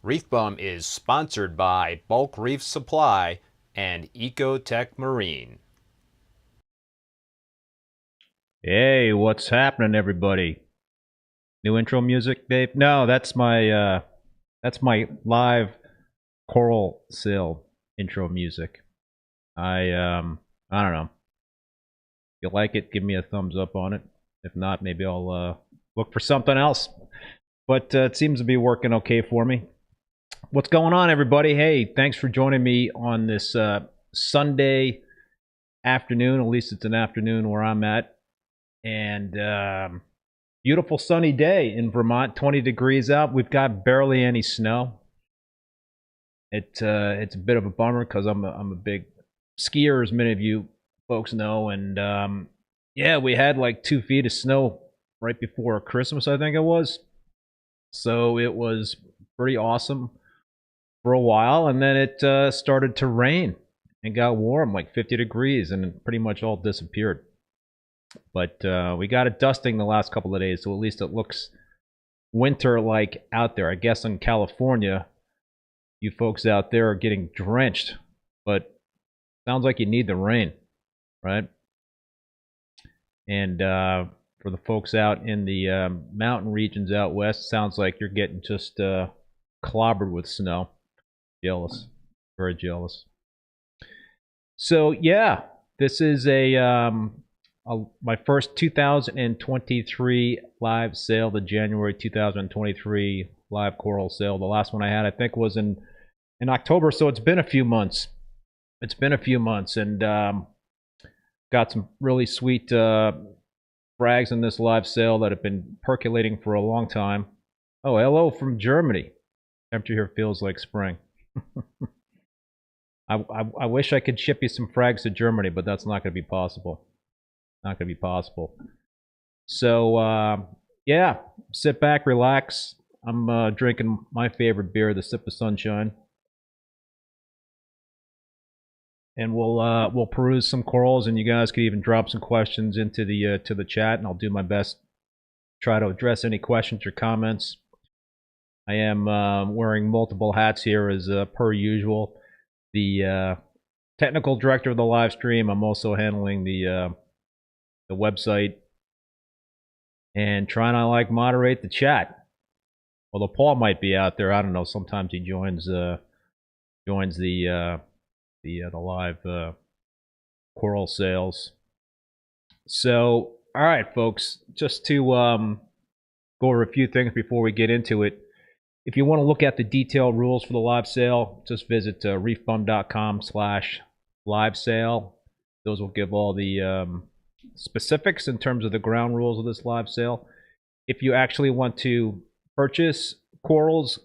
ReefBum is sponsored by Bulk Reef Supply and Ecotech Marine. Hey, what's happening, everybody? New intro music, Dave? No, that's my live choral sail intro music. I don't know. If you like it, give me a thumbs up on it. If not, maybe I'll look for something else. But it seems to be working okay for me. What's going on, everybody? Hey, thanks for joining me on this Sunday afternoon. At least it's an afternoon where I'm at. And beautiful sunny day in Vermont, 20 degrees out. We've got barely any snow. It's a bit of a bummer because I'm a big skier, as many of you folks know. And yeah, we had like 2 feet of snow right before Christmas, I think it was. So it was pretty awesome for a while, and then it started to rain and got warm, like 50 degrees, and it pretty much all disappeared. But we got a dusting the last couple of days, so at least it looks winter-like out there. I guess in California, you folks out there are getting drenched, but sounds like you need the rain, right? And for the folks out in the mountain regions out west, sounds like you're getting just clobbered with snow. Jealous, very jealous. So yeah, this is my first 2023 live sale, the January 2023 live choral sale. The last one I had, I think, was in October, so it's been a few months. It's been a few months, and got some really sweet frags in this live sale that have been percolating for a long time. Oh, hello from Germany. Temperature here feels like spring. I wish I could ship you some frags to Germany, but that's not going to be possible. Not going to be possible. So, yeah, sit back, relax. I'm drinking my favorite beer, the Sip of Sunshine. And we'll peruse some corals, and you guys can even drop some questions into the to the chat, and I'll do my best to try to address any questions or comments. I am wearing multiple hats here as per usual. The technical director of the live stream. I'm also handling the website and trying to like moderate the chat. Although Paul might be out there, I don't know. Sometimes he joins the live coral sales. So, all right, folks, just to go over a few things before we get into it. If you want to look at the detailed rules for the live sale, just visit reefbum.com/live sale. Those will give all the specifics in terms of the ground rules of this live sale. If you actually want to purchase corals,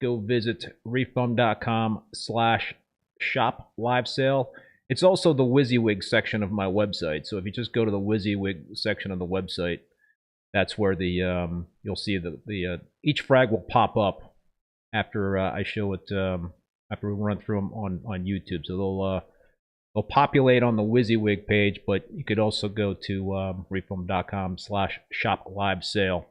go visit reefbum.com/shop live sale. It's also the WYSIWYG section of my website. So if you just go to the WYSIWYG section of the website, that's where the you'll see the each frag will pop up after I show it after we run through them on YouTube. So they'll populate on the WYSIWYG page, but you could also go to reefbum.com/shop live sale.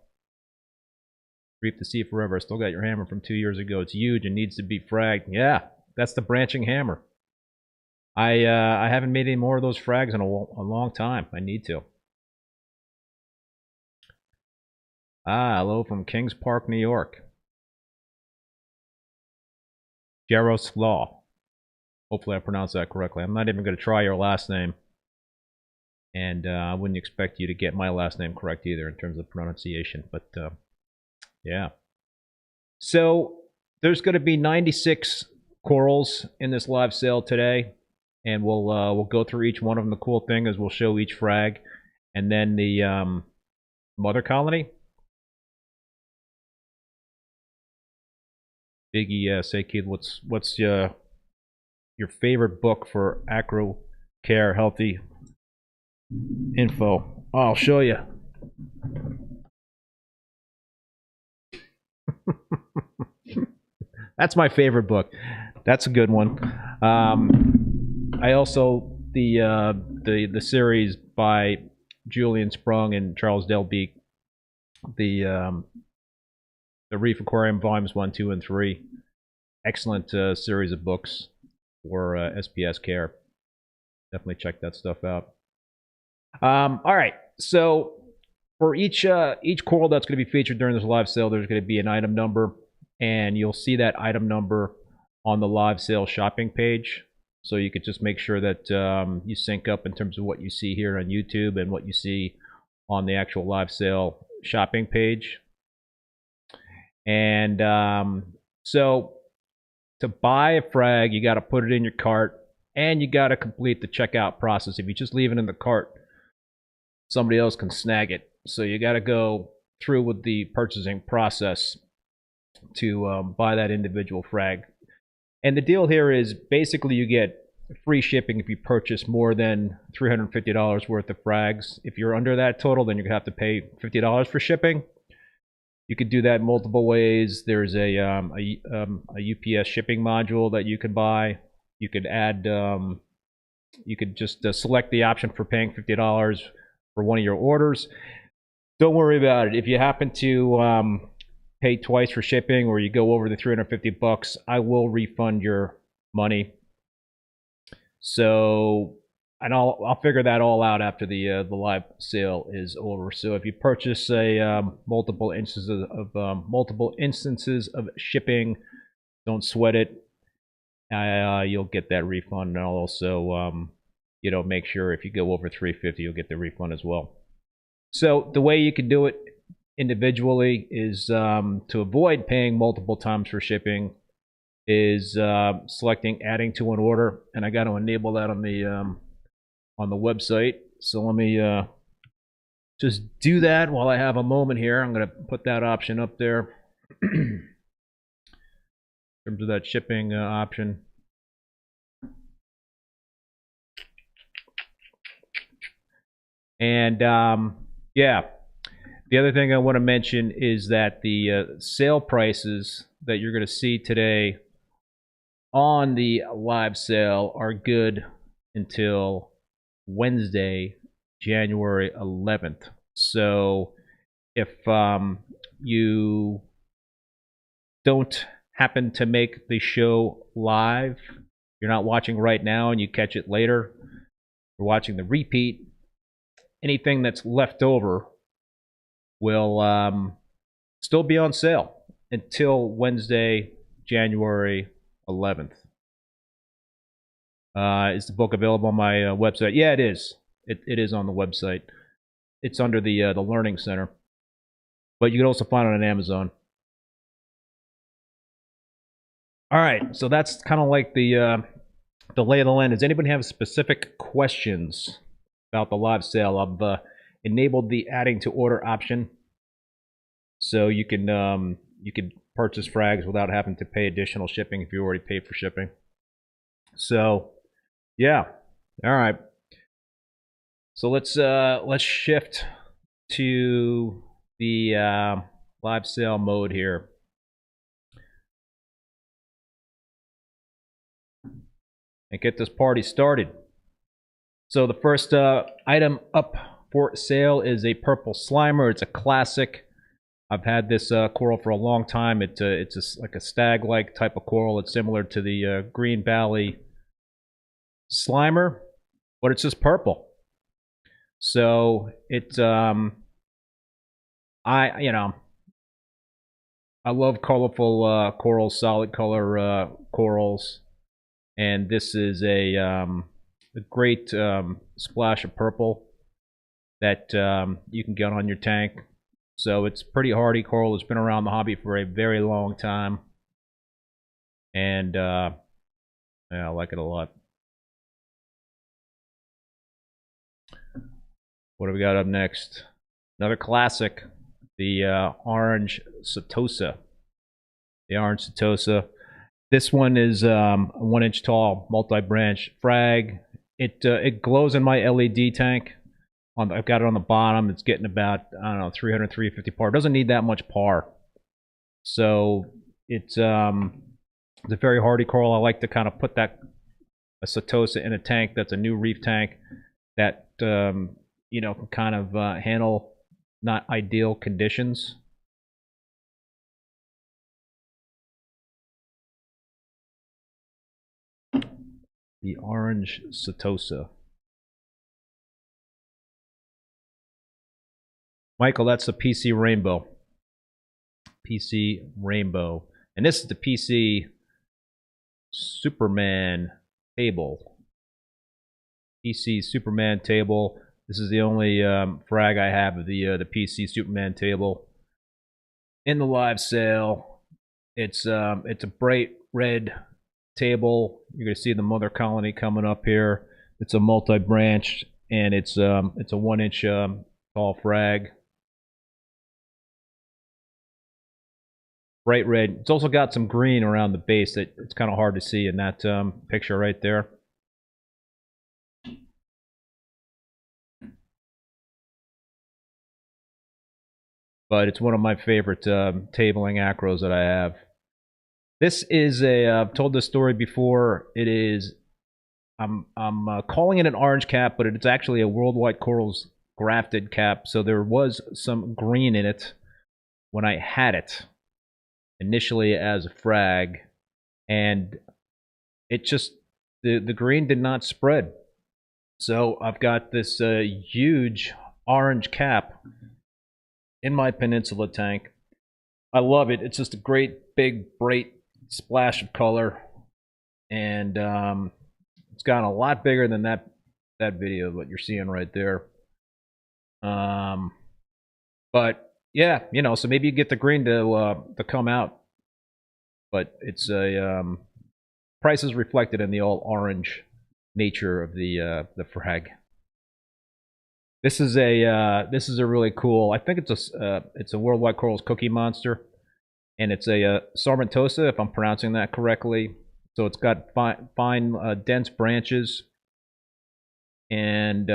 Reef the sea forever. Still got your hammer from 2 years ago. It's huge and needs to be fragged. Yeah, that's the branching hammer. I haven't made any more of those frags in a long time. I need to. Hello from Kings Park, New York. Jaroslaw. Hopefully I pronounced that correctly. I'm not even going to try your last name. And I wouldn't expect you to get my last name correct either in terms of pronunciation. But yeah. So there's going to be 96 corals in this live sale today. And we'll go through each one of them. The cool thing is we'll show each frag. And then the mother colony. Biggie, say, kid, what's your favorite book for acro care, healthy info? Oh, I'll show you. That's my favorite book. That's a good one. I also the series by Julian Sprung and Charles Delbeek, the Reef Aquarium Volumes 1, 2, and 3. Excellent series of books for SPS care. Definitely check that stuff out. All right, so for each coral that's going to be featured during this live sale, there's going to be an item number, and you'll see that item number on the live sale shopping page. So you could just make sure that you sync up in terms of what you see here on YouTube and what you see on the actual live sale shopping page. And so to buy a frag, you got to put it in your cart, and you got to complete the checkout process. If you just leave it in the cart, somebody else can snag it. So you got to go through with the purchasing process to buy that individual frag. And the deal here is basically you get free shipping if you purchase more than $350 worth of frags. If you're under that total, then you're going to have to pay $50 for shipping. You could do that multiple ways. There's a UPS shipping module that you could buy. You could add, you could just select the option for paying $50 for one of your orders. Don't worry about it. If you happen to pay twice for shipping or you go over the $350, I will refund your money. So, and I'll figure that all out after the live sale is over. So if you purchase multiple instances of shipping, don't sweat it. You'll get that refund, and I'll also make sure if you go over $350, you'll get the refund as well. So the way you can do it individually is to avoid paying multiple times for shipping is selecting adding to an order, and I got to enable that on the website. So let me just do that while I have a moment here. I'm going to put that option up there in terms of that shipping option. And yeah, the other thing I want to mention is that the sale prices that you're going to see today on the live sale are good until Wednesday, January 11th. So if you don't happen to make the show live, you're not watching right now and you catch it later, you're watching the repeat, anything that's left over will still be on sale until Wednesday, January 11th. Is the book available on my website? Yeah, it is. It is on the website. It's under the Learning Center, but you can also find it on Amazon. All right, so that's kind of like the lay of the land. Does anybody have specific questions about the live sale? I've enabled the adding to order option, so you can purchase frags without having to pay additional shipping if you already paid for shipping. So, yeah, all right. So let's shift to the live sale mode here. And get this party started. So the first item up for sale is a purple slimer. It's a classic. I've had this coral for a long time. It's like a stag-like type of coral. It's similar to the Green Valley slimer, but it's just purple. So it's I love colorful corals, solid color corals. And this is a great splash of purple that you can get on your tank. So it's pretty hardy coral. It's been around the hobby for a very long time. And yeah, I like it a lot. What do we got up next? Another classic, the orange Setosa. The orange Setosa. This one is a 1-inch tall multi-branch frag. It glows in my LED tank. I've got it on the bottom. It's getting about, I don't know, 300, 350 par. It doesn't need that much par. So it's a very hardy coral. I like to kind of put a Setosa in a tank that's a new reef tank that can kind of handle not ideal conditions. The orange Setosa. Michael, that's the PC Rainbow. PC Rainbow. And this is the PC Superman table. PC Superman table. This is the only frag I have of the PC Superman table. In the live sale, it's a bright red table. You're gonna see the mother colony coming up here. It's a multi-branch, and it's a 1-inch tall frag. Bright red. It's also got some green around the base that it's kind of hard to see in that picture right there. But it's one of my favorite tabling acros that I have. This is I've told this story before. It is, I'm calling it an orange cap, but it's actually a Worldwide Corals grafted cap. So there was some green in it when I had it initially as a frag, and it just, the green did not spread. So I've got this huge orange cap in my peninsula tank. I love it. It's just a great big bright splash of color, and it's gotten a lot bigger than that video what you're seeing right there. But yeah, so maybe you get the green to come out, but it's a price is reflected in the all orange nature of the frag. This is a really cool. I think it's a Worldwide Corals Cookie Monster, and it's a Sarmentosa, if I'm pronouncing that correctly. So it's got fine dense branches, and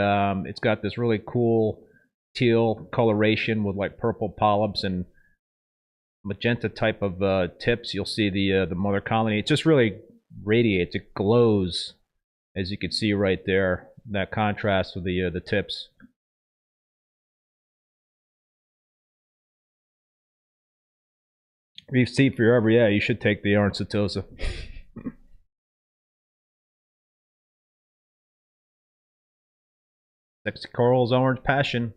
it's got this really cool teal coloration with like purple polyps and magenta type of tips. You'll see the mother colony. It just really radiates. It glows, as you can see right there. That contrast with the tips. Reef seed forever. Yeah, you should take the orange Setosa. Sexy Corals Orange Passion.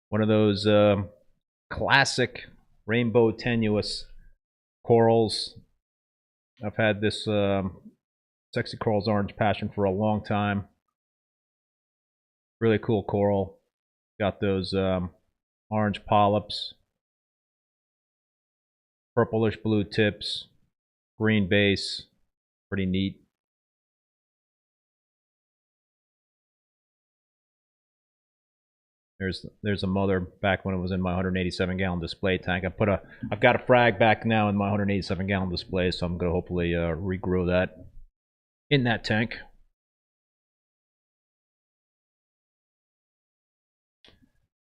One of those classic rainbow tenuous corals. I've had this Sexy Corals Orange Passion for a long time. Really cool coral. Got those orange polyps, purplish blue tips, green base. Pretty neat. There's a mother back when it was in my 187 gallon display tank. I've got a frag back now in my 187 gallon display, so I'm gonna hopefully regrow that in that tank.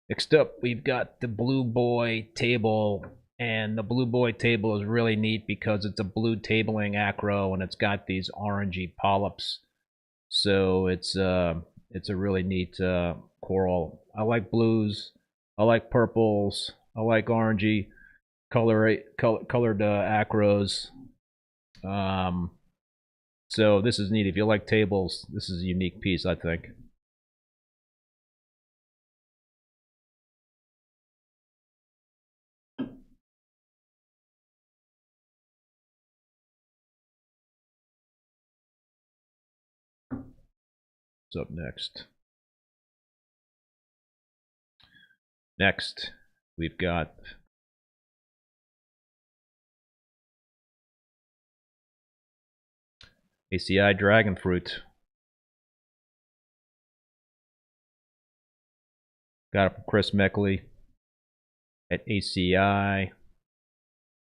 Next up, we've got the Blue Boy table, and the Blue Boy table is really neat because it's a blue tabling acro, and it's got these orangey polyps. So it's a really neat coral. I like blues, I like purples, I like orangey colored acros. So this is neat. If you like tables, this is a unique piece, I think. What's up next? Next, we've got ACI dragon fruit. Got it from Chris Meckley at ACI.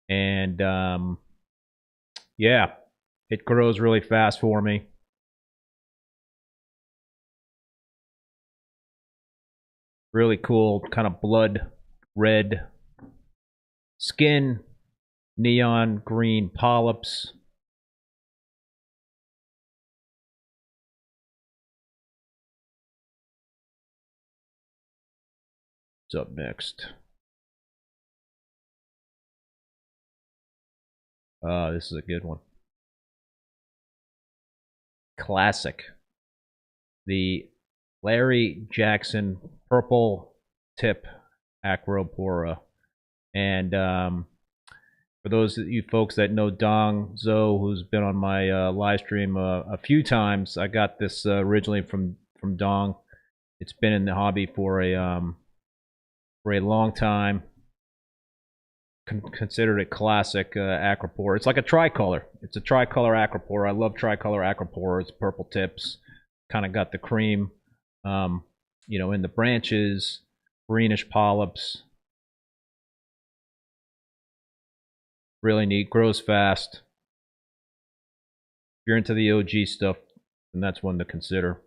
And yeah, it grows really fast for me. Really cool, kind of blood red skin, neon green polyps. What's up next? This is a good one. Classic. The Larry Jackson purple tip Acropora. And for those of you folks that know Dong Zo, who's been on my live stream a few times, I got this originally from Dong. It's been in the hobby for a long time. Considered a classic Acropora. It's like a tricolor. It's a tricolor Acropora. I love tricolor Acropora. It's purple tips. Kind of got the cream, in the branches, greenish polyps. Really neat. Grows fast. If you're into the OG stuff, then that's one to consider.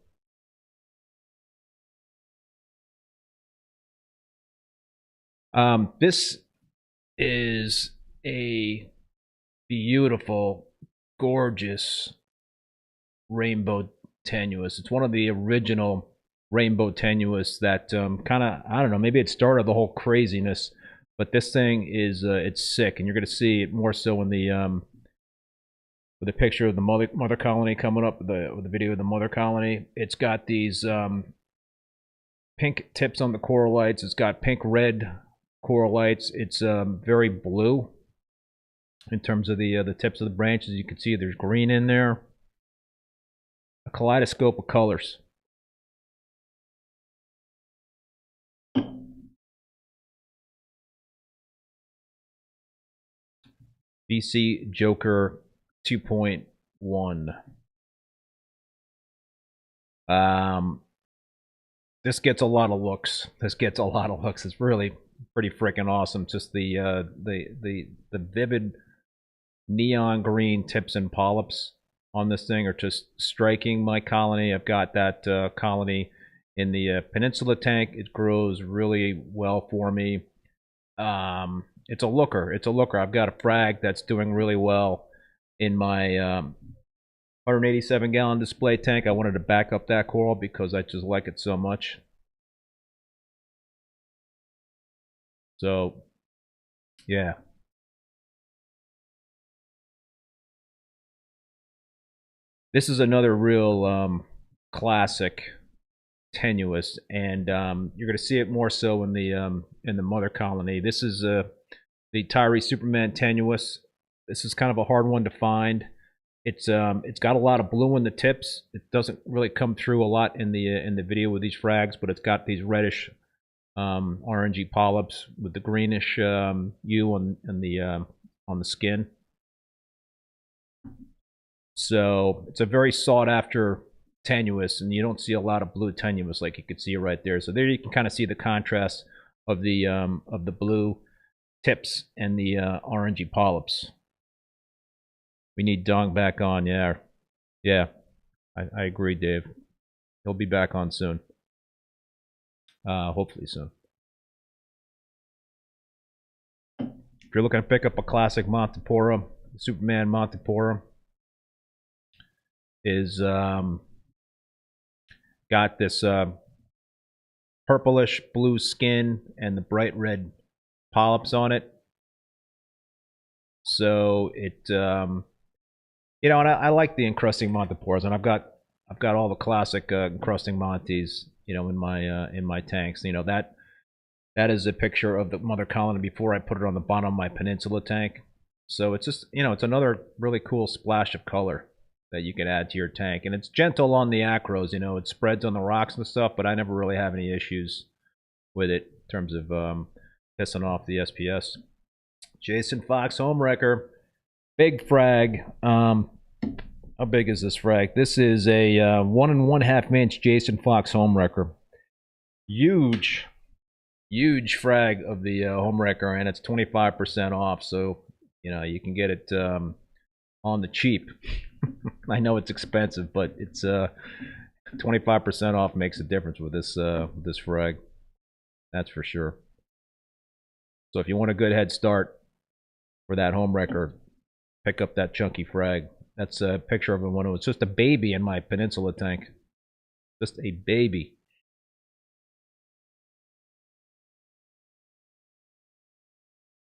This is a beautiful, gorgeous rainbow tenuous. It's one of the original rainbow tenuous that kind of, I don't know, maybe it started the whole craziness, but this thing is it's sick, and you're going to see it more so in the with the picture of the mother colony coming up with the video of the mother colony. It's got these pink tips on the coralites. It's got pink red coralites. It's very blue in terms of the tips of the branches. You can see there's green in there. A kaleidoscope of colors. BC Joker 2.1. This gets a lot of looks. It's really pretty freaking awesome. Just the vivid neon green tips and polyps on this thing are just striking. My colony, I've got that colony in the peninsula tank. It grows really well for me. It's a looker. I've got a frag that's doing really well in my 187 gallon display tank. I wanted to back up that coral because I just like it so much. So, yeah. This is another real classic tenuous, and you're going to see it more so in the mother colony. This is the Tyree Superman tenuous. This is kind of a hard one to find. It's got a lot of blue in the tips. It doesn't really come through a lot in the video with these frags, but it's got these reddish orangey polyps with the greenish hue on the skin. So it's a very sought after tenuous, and you don't see a lot of blue tenuous like you could see right there. So there you can kind of see the contrast of the blue tips and the orangey polyps. We need Dong back on. Yeah, I agree, Dave. He'll be back on soon. Hopefully soon. If you're looking to pick up a classic Montipora, Superman Montipora is got this purplish blue skin and the bright red polyps on it. So it you know, and I like the encrusting Montiporas, and I've got all the classic encrusting Montes, you know, in my tanks. You know, that is a picture of the mother colony before I put it on the bottom of my Peninsula tank. So it's just, you know, it's another really cool splash of color that you can add to your tank, and it's gentle on the acros. You know, it spreads on the rocks and stuff, but I never really have any issues with it in terms of pissing off the SPS. Jason Fox Homewrecker, big frag. How big is this frag? This is a 1 1/2 inch Jason Fox Homewrecker. Huge frag of the Homewrecker, and it's 25% off. So you know you can get it on the cheap. I know it's expensive, but it's 25% off makes a difference with this frag. That's for sure. So if you want a good head start for that Homewrecker, pick up that chunky frag. That's a picture of it when it was just a baby in my Peninsula tank. Just a baby.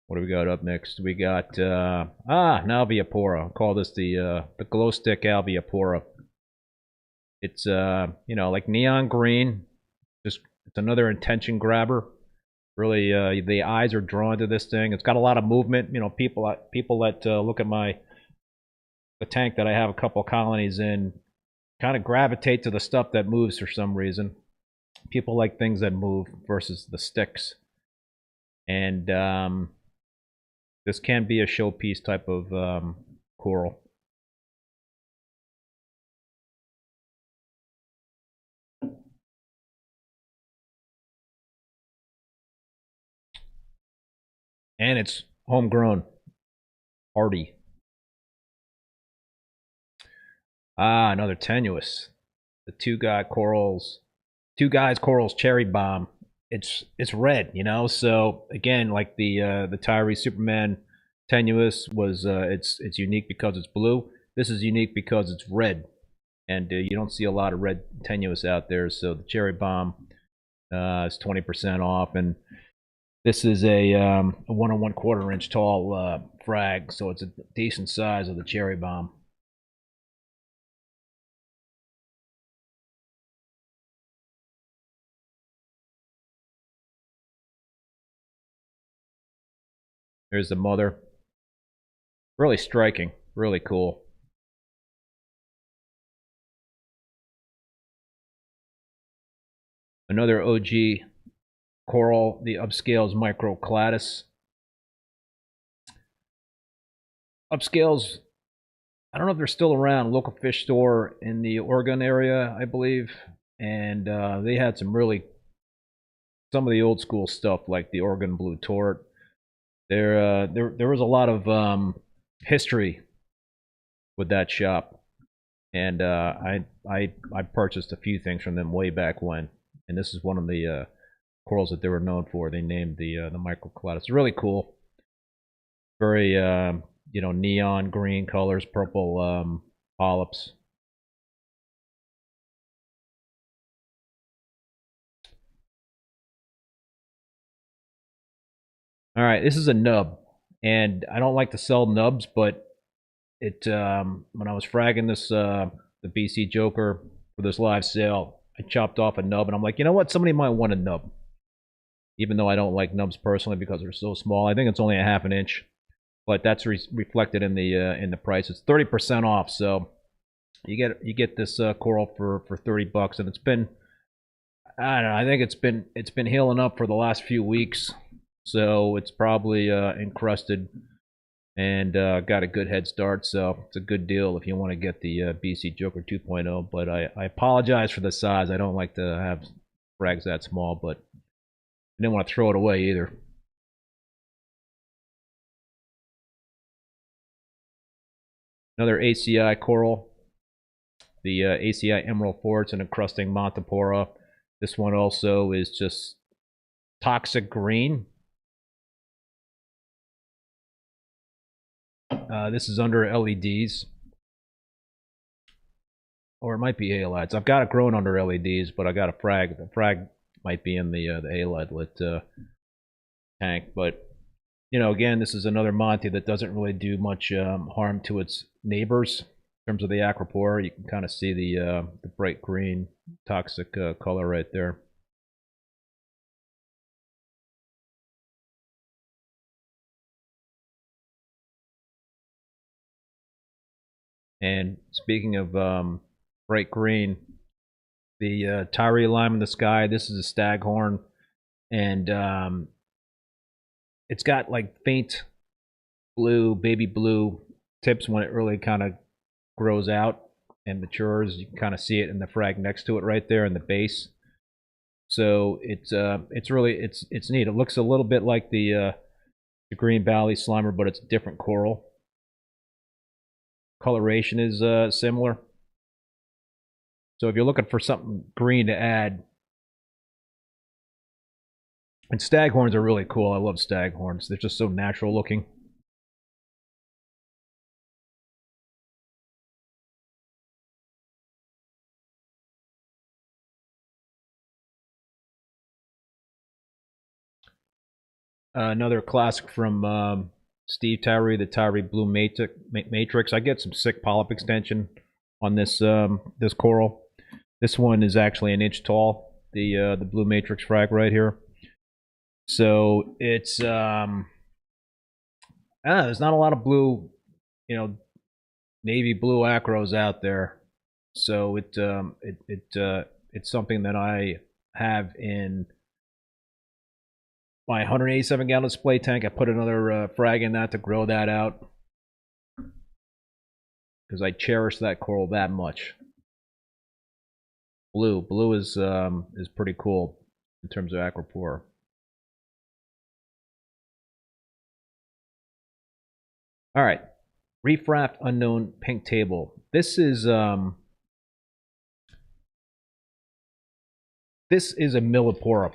What do we got up next? We got an Alveopora. I'll call this the glow stick Alveopora. It's you know, like neon green. Just it's another intention grabber. Really, the eyes are drawn to this thing. It's got a lot of movement. You know, people that look at the tank that I have a couple colonies in kind of gravitate to the stuff that moves for some reason. People like things that move versus the sticks. And this can be a showpiece type of coral. And it's homegrown. Hardy. Another tenuous. The two guys corals cherry bomb. It's red, you know. So again, like the Tyree Superman tenuous was, it's unique because it's blue. This is unique because it's red, and you don't see a lot of red tenuous out there. So the cherry bomb is 20% off, and this is a 1 1/4 inch tall frag, so it's a decent size of the cherry bomb. There's the mother. Really striking, really cool. Another OG coral, the upscales microcladus. Upscales, I don't know if they're still around. Local fish store in the Oregon area, I believe, and they had some of the old school stuff like the Oregon blue tort. There was a lot of history with that shop, and I purchased a few things from them way back when, and this is one of the corals that they were known for. They named the microcladus. Really cool, very you know, neon green colors, purple polyps. All right, this is a nub, and I don't like to sell nubs, but it when I was fragging this the BC Joker for this live sale, I chopped off a nub, and I'm like, you know what? Somebody might want a nub, even though I don't like nubs personally because they're so small. I think it's only a half an inch, but that's reflected in the price. It's 30% off, so you get this coral for $30, and it's been, I don't know, I think it's been healing up for the last few weeks, so it's probably encrusted and got a good head start. So it's a good deal if you want to get the BC Joker 2.0. But I apologize for the size. I don't like to have frags that small, but I didn't want to throw it away either. Another ACI coral, the ACI Emerald Forts and encrusting Montipora. This one also is just toxic green. This is under LEDs, or it might be halides. I've got it growing under LEDs, but I got a frag. The frag might be in the halide lit tank. But you know, again, this is another Monty that doesn't really do much harm to its neighbors. In terms of the Acropora, you can kind of see the bright green toxic color right there. And speaking of bright green, the Tyree lime in the sky. This is a staghorn, and it's got like faint blue, baby blue tips when it really kind of grows out and matures. You can kind of see it in the frag next to it right there in the base. So it's really it's neat. It looks a little bit like the Green Valley Slimer, but it's a different coral. Coloration is similar. So if you're looking for something green to add, and staghorns are really cool. I love staghorns. They're just so natural looking. Another classic from Steve Tyree, the Tyree Blue Matrix. I get some sick polyp extension on this this coral. This one is actually an inch tall. The Blue Matrix frag right here. So it's there's not a lot of blue, you know, navy blue acros out there. So it's something that I have in my 187 gallon display tank. I put another frag in that to grow that out because I cherish that coral that much. Blue is pretty cool in terms of Acropora. All right, Reef Raft Unknown Pink Table. This is a Millipora,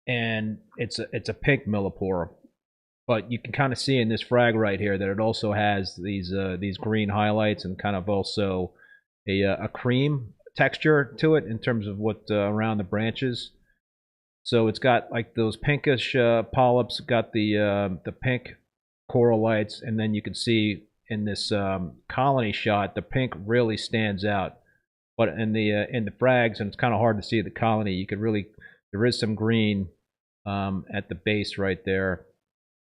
and it's a pink Millipora, but you can kind of see in this frag right here that it also has these green highlights and kind of also a cream texture to it in terms of what around the branches. So it's got like those pinkish polyps, got the pink coral lights, and then you can see in this colony shot the pink really stands out. But in the frags, and it's kind of hard to see the colony, you could really, there is some green at the base right there.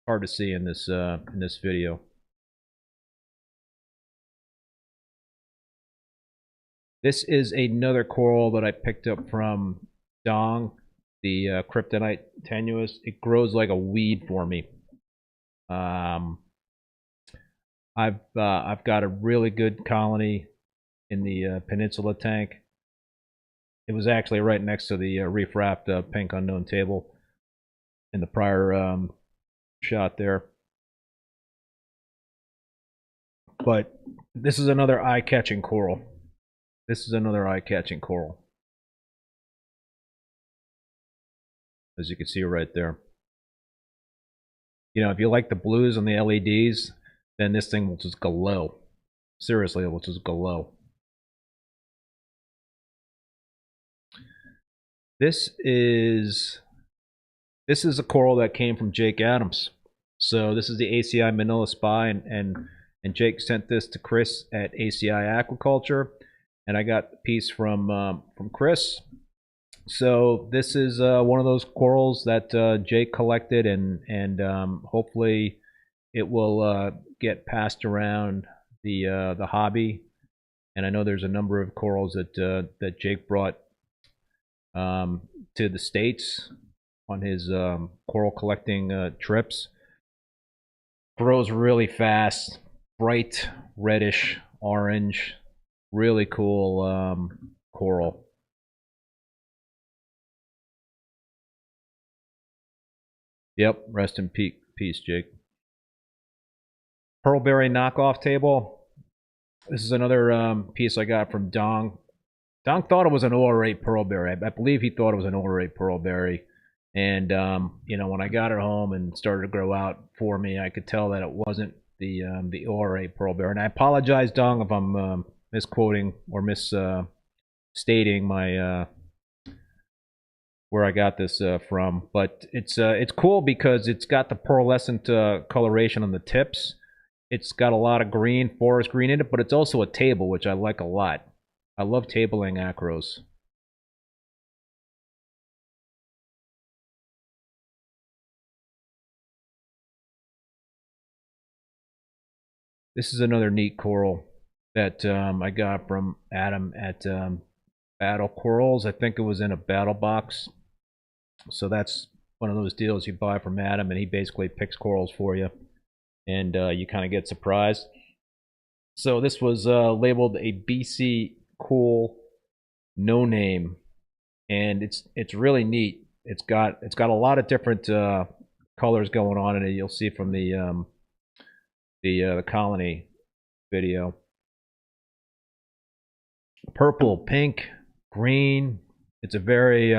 Hard to see in this video. This is another coral that I picked up from Dong, the kryptonite tenuous. It grows like a weed for me. I've got a really good colony in the peninsula tank. It was actually right next to the Reef Raft pink unknown table in the prior shot there. But this is another eye-catching coral. This is another eye-catching coral, as you can see right there. You know, if you like the blues and the LEDs, then this thing will just glow. Seriously, it will just glow. This is a coral that came from Jake Adams. So this is the ACI Manila Spy, and Jake sent this to Chris at ACI Aquaculture. and I got the piece from Chris. So this is one of those corals that Jake collected, and hopefully it will get passed around the hobby. And I know there's a number of corals that Jake brought to the States on his coral collecting trips. Grows really fast, bright reddish orange, really cool coral. Yep, rest in peace, Jake. Pearlberry knockoff table. This is another piece I got from Dong. Dong thought it was an OR8 pearlberry. I believe he thought it was an OR8 pearlberry. And you know, when I got it home and started to grow out for me, I could tell that it wasn't the OR8 pearlberry. And I apologize, Dong, if I'm misquoting or misstating my where I got this from. But it's cool because it's got the pearlescent coloration on the tips. It's got a lot of green, forest green in it, but it's also a table, which I like a lot. I love tabling acros. This is another neat coral that I got from Adam at Battle Corals. I think it was in a battle box. So that's one of those deals you buy from Adam, and he basically picks corals for you, and you kind of get surprised. So this was labeled a BC Cool No Name, and it's really neat. It's got a lot of different colors going on in it. You'll see from the colony video. Purple, pink, green. It's a very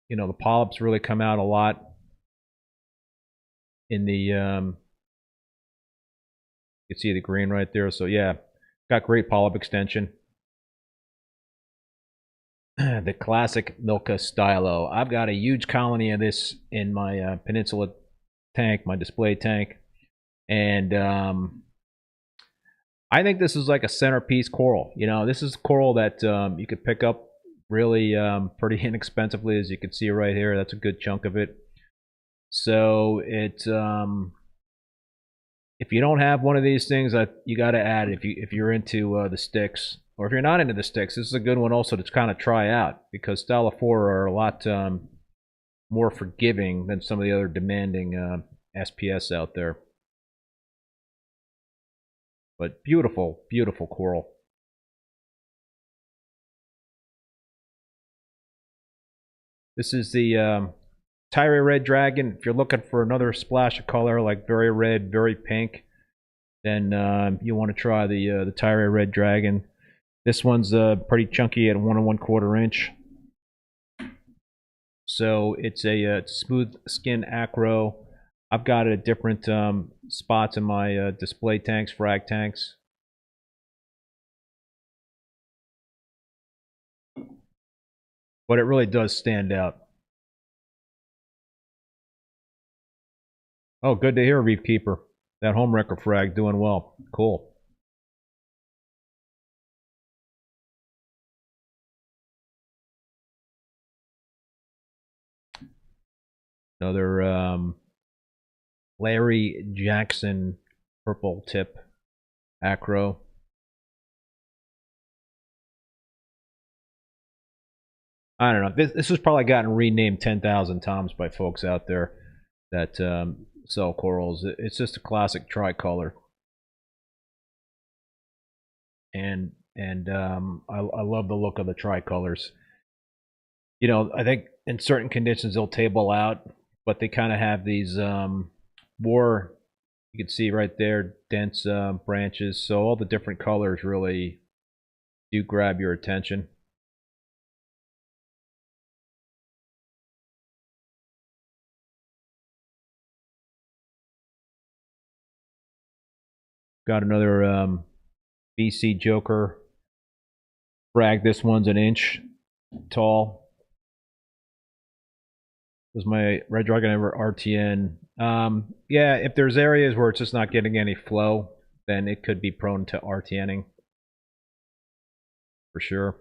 you know, the polyps really come out a lot in the you can see the green right there. So yeah, got great polyp extension. The classic Milka Stylo. I've got a huge colony of this in my peninsula tank, my display tank, and I think this is like a centerpiece coral. You know, this is coral that you could pick up really pretty inexpensively, as you can see right here. That's a good chunk of it. So it if you don't have one of these things, you got to add it if you're into the sticks, or if you're not into the sticks. This is a good one also to kind of try out, because Stylophora are a lot more forgiving than some of the other demanding SPS out there. But beautiful, beautiful coral. This is the Tyree Red Dragon. If you're looking for another splash of color, like very red, very pink, then you want to try the Tyree Red Dragon. This one's pretty chunky at 1 1/4 inch. So it's a smooth skin acro. I've got it at different spots in my display tanks, frag tanks. But it really does stand out. Oh, good to hear, Reef Keeper. That home wrecker frag doing well. Cool. Another Larry Jackson purple tip acro. I don't know. This has probably gotten renamed 10,000 times by folks out there that sell corals. It's just a classic tricolor, and I love the look of the tricolors. You know, I think in certain conditions they'll table out, but they kind of have these more. You can see right there, dense branches. So all the different colors really do grab your attention. Got another BC Joker frag. This one's an inch tall. This is my Red Dragon Ever RTN. Yeah, if there's areas where it's just not getting any flow, then it could be prone to RTNing. for sure.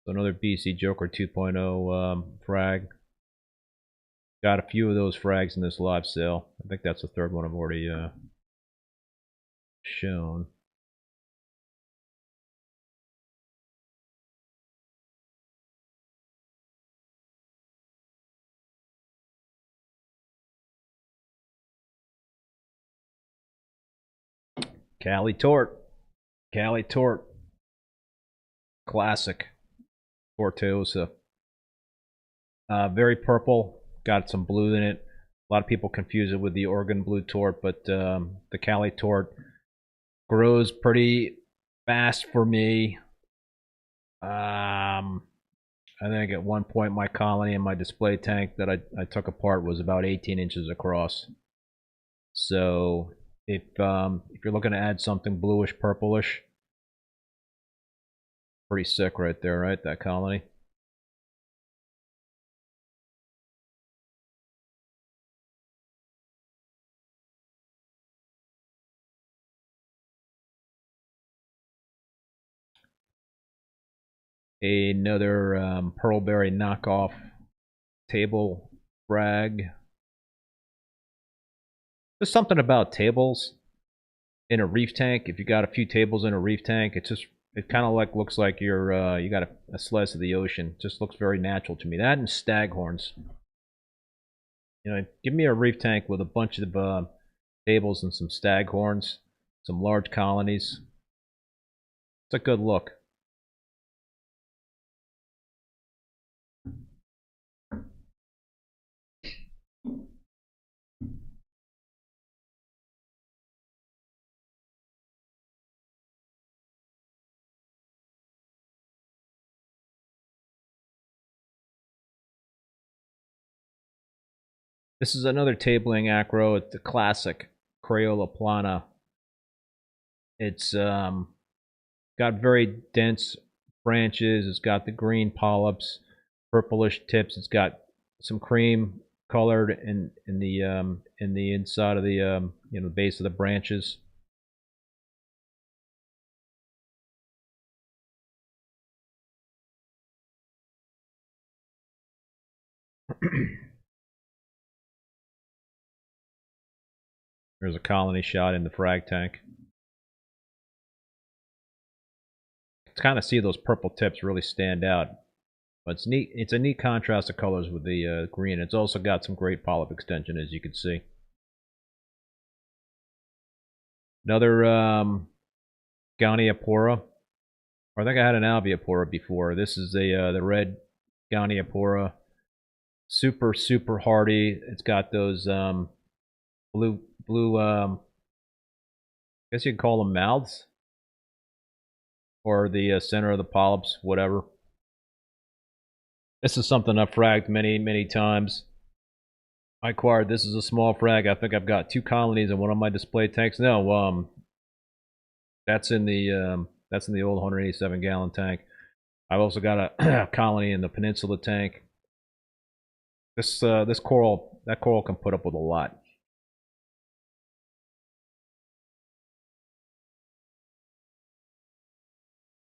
So another BC Joker 2.0 frag. Got a few of those frags in this live sale. I think that's the third one I've already shown. Cali Tort. Cali Tort. Classic. Tortosa. Very purple. Got some blue in it. A lot of people confuse it with the Oregon Blue Tort, but the Cali Tort grows pretty fast for me. I think at one point my colony in my display tank that I took apart was about 18 inches across. So if you're looking to add something bluish purplish, pretty sick right there, right? That colony. Another Pearlberry knockoff table frag. There's something about tables in a reef tank. If you got a few tables in a reef tank, it kind of like looks like you got a slice of the ocean. It just looks very natural to me. That and staghorns. You know, give me a reef tank with a bunch of tables and some staghorns, some large colonies. It's a good look. This is another tabling acro. It's the classic Crayola plana. It's got very dense branches. It's got the green polyps, purplish tips. It's got some cream colored in the inside of the base of the branches. There's a colony shot in the frag tank. To kind of see those purple tips really stand out. But it's neat. It's a neat contrast of colors with the green. It's also got some great polyp extension, as you can see. Another Goniopora. I think I had an Alveopora before. This is the red Goniopora. Super hardy. It's got those blue I guess you could call them mouths, or the center of the polyps, whatever. This is something I've fragged many times. I acquired this is a small frag. I think I've got 2 colonies in one of my display tanks. No, that's in the old 187 gallon tank. I've also got a colony in the Peninsula tank. This coral can put up with a lot.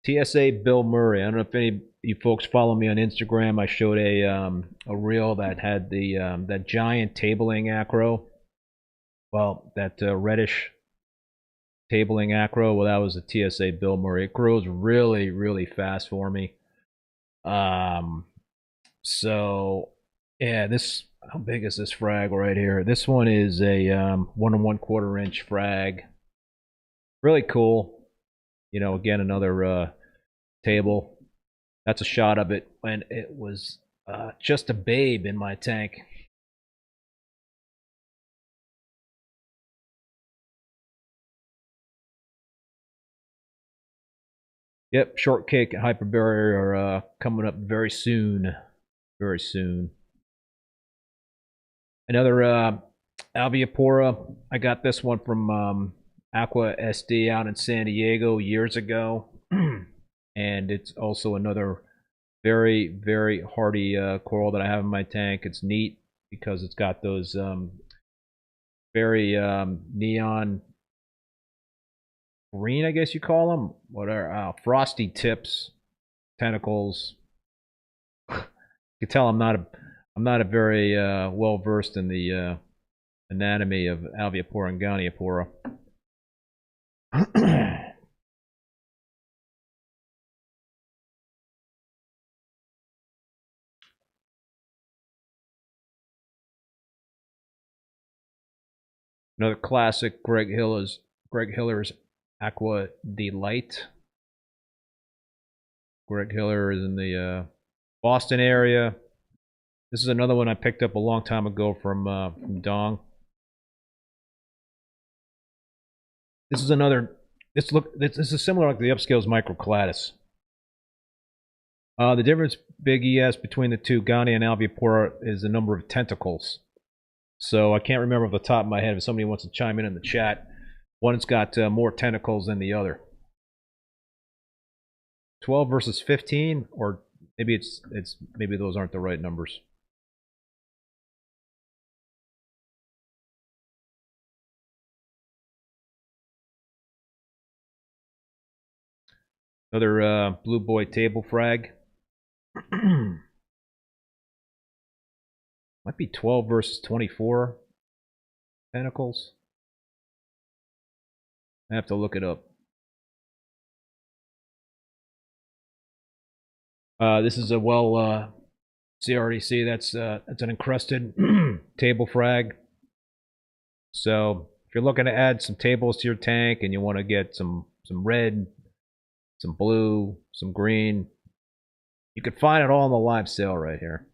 TSA Bill Murray. I don't know if any of you folks follow me on Instagram. I showed a reel that had the that giant tabling acro. Well, that reddish tabling acro. Well, that was the TSA Bill Murray. It grows really fast for me. So yeah, this how big is this frag right here? This one is a 1 1/4 inch frag. Really cool. You know, again, another table. That's a shot of it when it was just a babe in my tank. Yep, shortcake and hyperbarrier are coming up very soon. Very soon. Another Alveopora. I got this one from Aqua SD out in San Diego years ago. And it's also another very hardy coral that I have in my tank. It's neat because it's got those very neon green, I guess you call them. What are frosty tips, tentacles. You can tell I'm not a very well versed in the anatomy of Acropora and Goniopora. Another classic, Greg Hiller's Aqua Delight. Greg Hiller is in the Boston area. This is another one I picked up a long time ago from Dong. This is another. This is similar like the Upscale's Microcladus. The difference, big ES, between the two, Goni and Acropora, is the number of tentacles. So I can't remember off the top of my head. If somebody wants to chime in the chat, one's got more tentacles than the other. 12 versus 15, or maybe maybe those aren't the right numbers. Another Blue Boy table frag. Might be 12 versus 24 tentacles. I have to look it up. This is a see, already see that's an encrusted table frag. So if you're looking to add some tables to your tank and you want to get some red, some blue, some green, you could find it all in the live sale right here.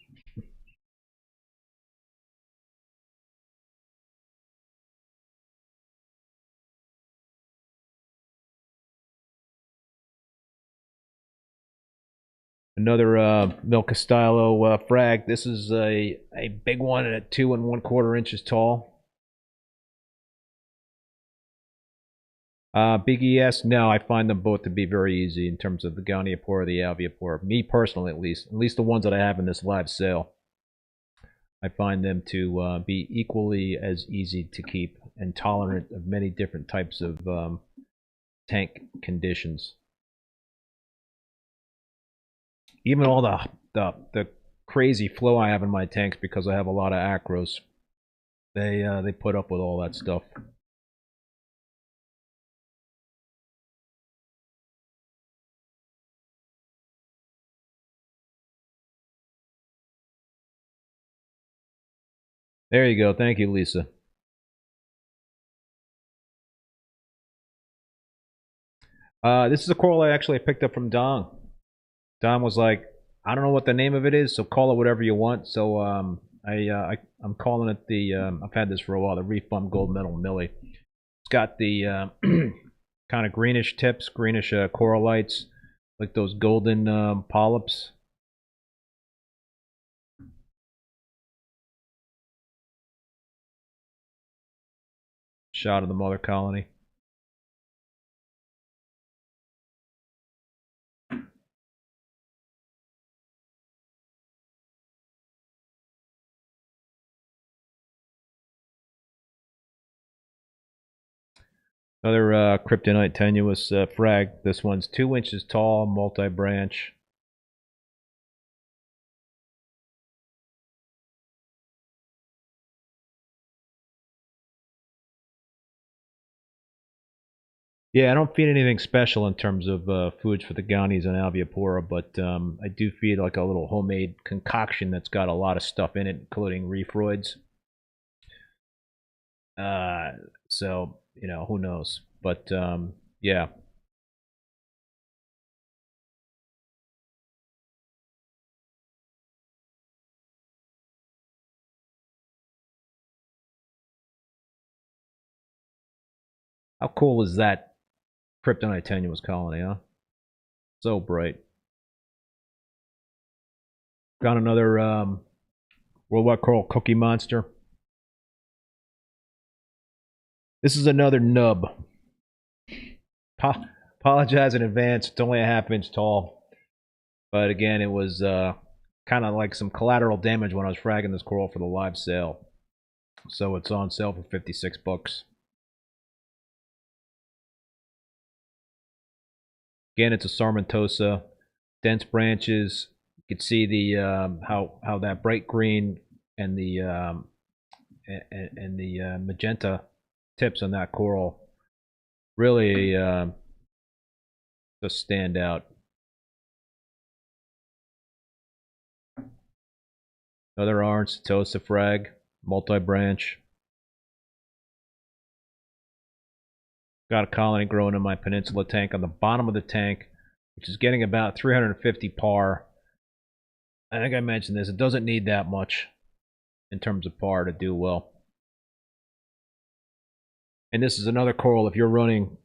Another Milka Stylo frag. This is a big one at 2 1/4 inches tall. Big ES, no, I find them both to be very easy in terms of the Goniopora, the Acropora. Me personally, at least the ones that I have in this live sale, I find them to be equally as easy to keep and tolerant of many different types of tank conditions. Even all the crazy flow I have in my tanks, because I have a lot of acros, they put up with all that stuff. There you go. Thank you, Lisa. This is a coral I actually picked up from Dong. Dom was like, I don't know what the name of it is, so call it whatever you want. So I'm calling it the. I've had this for a while. The ReefBum Gold Medal Millie. It's got the kind of greenish tips, greenish corallites, like those golden polyps. Shot of the mother colony. Another kryptonite tenuous frag. This one's 2 inches tall, multi-branch. Yeah, I don't feed anything special in terms of foods for the Gonis and Acropora, but I do feed like a little homemade concoction that's got a lot of stuff in it, including reefroids. So, you know, who knows? But yeah. How cool is that kryptonite tenuous colony, huh? So bright. Got another worldwide coral cookie monster. This is another nub. Apologize in advance. It's only a ½ inch tall. But again, it was kind of like some collateral damage when I was fragging this coral for the live sale. So it's on sale for $56. Again, it's a sarmentosa, dense branches. You can see the how that bright green and the magenta tips on that coral really just stand out. Another orange setosa frag, multi-branch. Got a colony growing in my peninsula tank on the bottom of the tank, which is getting about 350 par. I think I mentioned this. It doesn't need that much in terms of par to do well. And this is another coral, if you're running,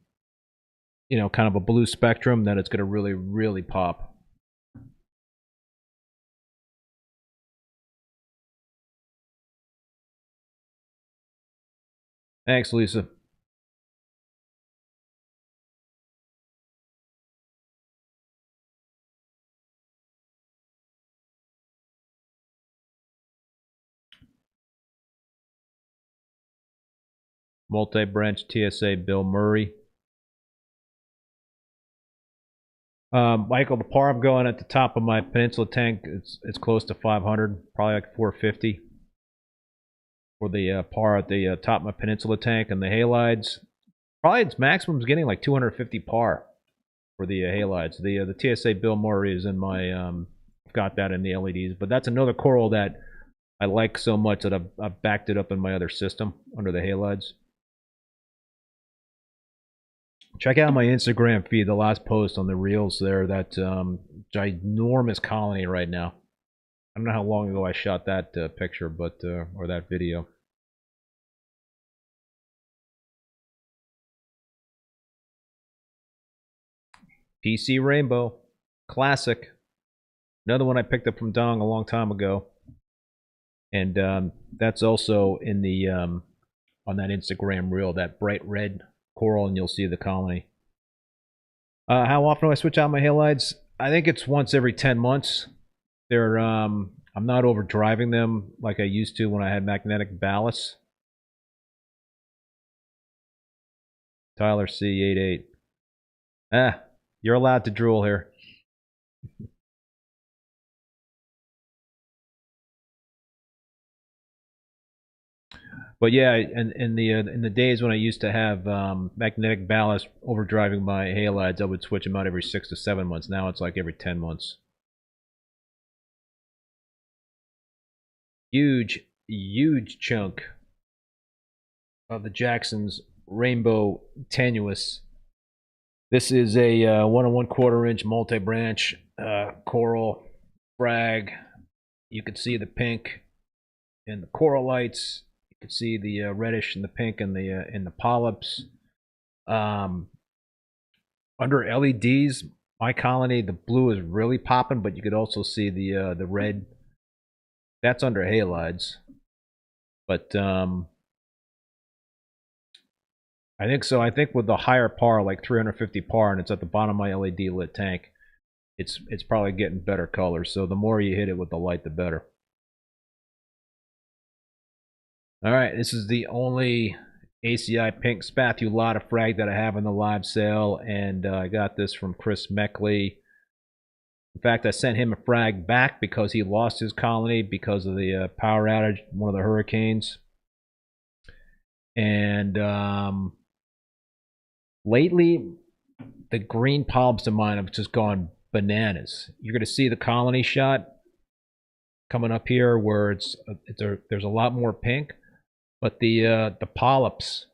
you know, kind of a blue spectrum, that it's going to really, really pop. Thanks, Lisa. Multi-branch TSA Bill Murray. Michael, the par I'm going at the top of my peninsula tank, it's close to 500, probably like 450 for the par at the top of my peninsula tank. And the halides, probably its maximum is getting like 250 par for the halides. The TSA Bill Murray is in my got that in the LEDs, but that's another coral that I like so much that I've backed it up in my other system under the halides. Check out my Instagram feed, the last post on the reels there, that ginormous colony right now. I don't know how long ago I shot that picture, but or that video. PC Rainbow, classic. Another one I picked up from Dong a long time ago, and that's also in the on that Instagram reel, that bright red coral, and you'll see the colony. How often do I switch out my halides? I think it's once every 10 months. They're I'm not overdriving them like I used to when I had magnetic ballast. Tyler C88. You're allowed to drool here. But yeah, in the days when I used to have magnetic ballast overdriving my halides, I would switch them out every 6 to 7 months. Now it's like every 10 months. Huge chunk of the Jackson's Rainbow Tenuous. This is a 1 1/4 inch multi-branch coral frag. You can see the pink in the coral lights. You can see the reddish and the pink in the polyps. Under LEDs, my colony, the blue is really popping, but you could also see the red. That's under halides, but I think so. I think with the higher par, like 350 par, and it's at the bottom of my LED lit tank, it's probably getting better colors. So the more you hit it with the light, the better. All right, this is the only ACI pink spathulata frag that I have in the live sale, and I got this from Chris Meckley. In fact, I sent him a frag back because he lost his colony because of the power outage, one of the hurricanes. And lately, the green polyps of mine have just gone bananas. You're going to see the colony shot coming up here where there's a lot more pink, but the polyps,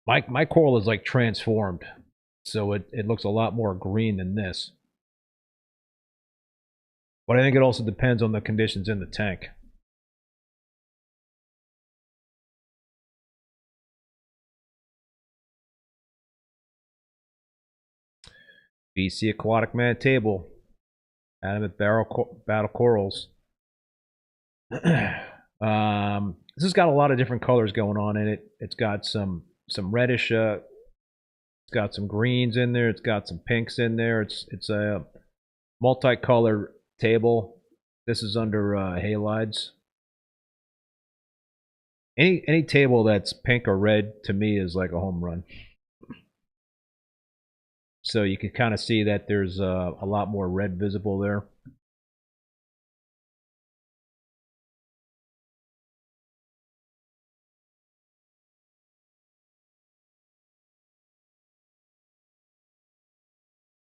my coral is like transformed, so it looks a lot more green than this. But I think it also depends on the conditions in the tank. BC Aquatic Man Table, Adamant Battle Corals. This has got a lot of different colors going on in it. It's got some reddish, it's got some greens in there. It's got some pinks in there. It's a multicolor table. This is under halides. Any table that's pink or red to me is like a home run. So you can kind of see that there's a lot more red visible there.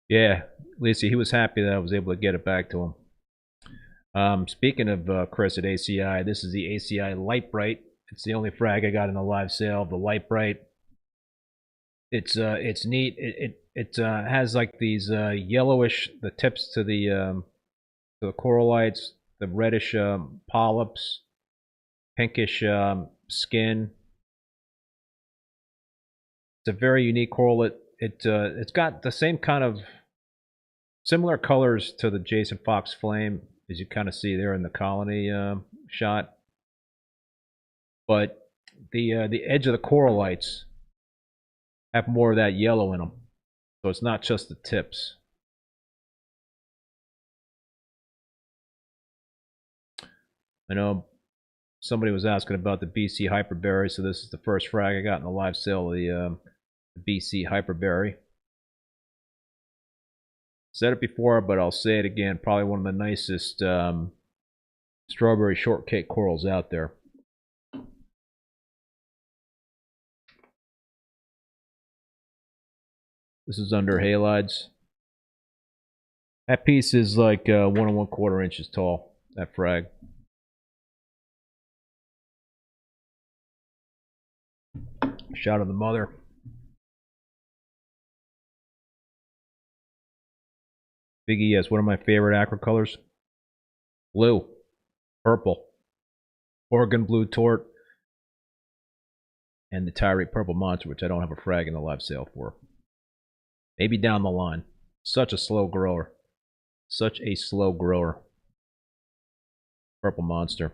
Yeah, Lisa, he was happy that I was able to get it back to him. Speaking of Chris at ACI, this is the ACI Light Bright. It's the only frag I got in the live sale. The Light Bright. It's neat. It has like these yellowish the tips to the corallites, the reddish polyps, pinkish skin. It's a very unique coral. It's got the same kind of similar colors to the Jason Fox Flame as you kind of see there in the colony shot, but the edge of the corallites have more of that yellow in them, so it's not just the tips. I know somebody was asking about the BC Hyperberry, so this is the first frag I got in the live sale of the BC Hyperberry. Said it before, but I'll say it again. Probably one of the nicest strawberry shortcake corals out there. This is under halides. That piece is like 1 1/4 inches tall, that frag. Shot of the mother. Biggie, yes, one of my favorite acro colors. Blue, purple, Oregon blue tort, and the Tyree purple monster, which I don't have a frag in the live sale for. Maybe down the line. Such a slow grower. Such a slow grower. Purple monster.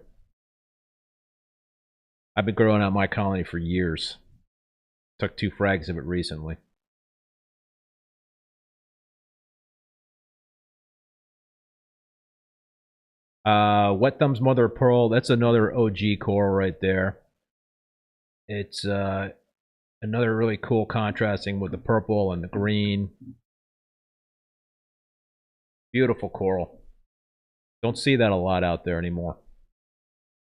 I've been growing out my colony for years. Took 2 frags of it recently. Wet Thumb's Mother of Pearl. That's another OG coral right there. It's another really cool contrasting with the purple and the green. Beautiful coral. Don't see that a lot out there anymore.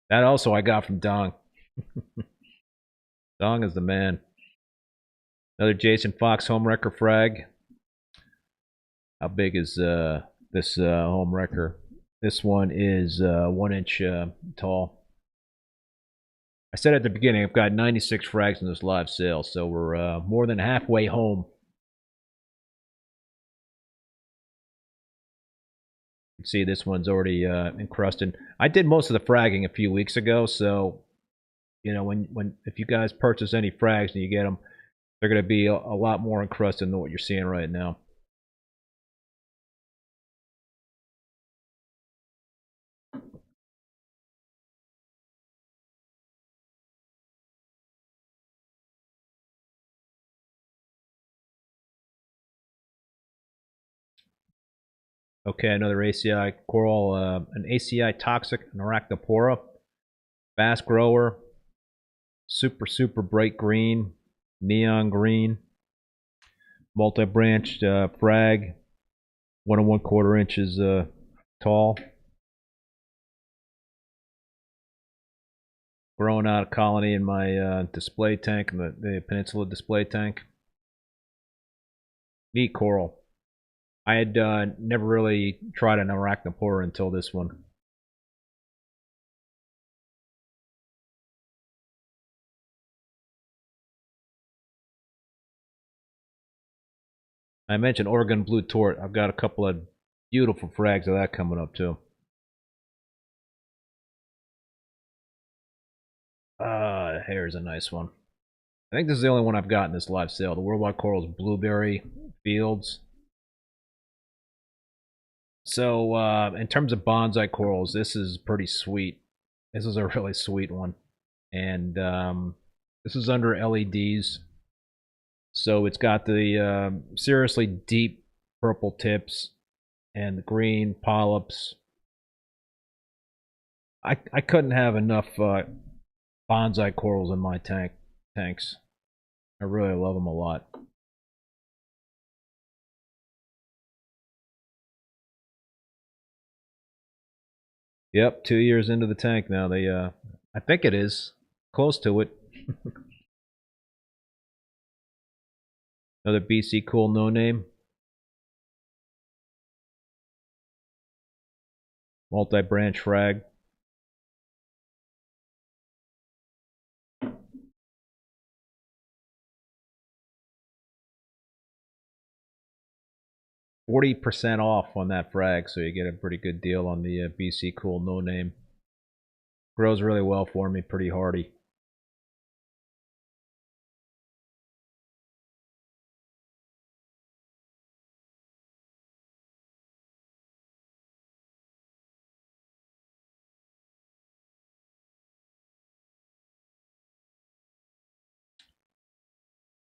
That also I got from Dong. Dong is the man. Another Jason Fox home wrecker frag. How big is this home wrecker? This one is 1 inch tall. I said at the beginning, I've got 96 frags in this live sale, so we're more than halfway home. You can see this one's already encrusted. I did most of the fragging a few weeks ago, so you know if you guys purchase any frags and you get them, they're going to be a lot more encrusted than what you're seeing right now. Okay, another ACI coral, an ACI toxic, an Acropora, fast grower, super bright green, neon green, multi-branched frag, 1 1/4 inches tall. Growing out a colony in my display tank, in the Peninsula display tank. Neat coral. I had never really tried an Acropora until this one. I mentioned Oregon blue tort. I've got a couple of beautiful frags of that coming up too. The hair is a nice one. I think this is the only one I've got in this live sale. The Worldwide Corals Blueberry Fields. So in terms of bonsai corals, this is pretty sweet. This is a really sweet one. And this is under LEDs. So it's got the seriously deep purple tips and the green polyps. I couldn't have enough bonsai corals in my tanks. I really love them a lot. Yep, 2 years into the tank now. They, I think it is close to it. Another BC cool no name. Multi-branch frag. %40 off on that frag, so you get a pretty good deal on the BC cool no name. Grows really well for me, pretty hardy.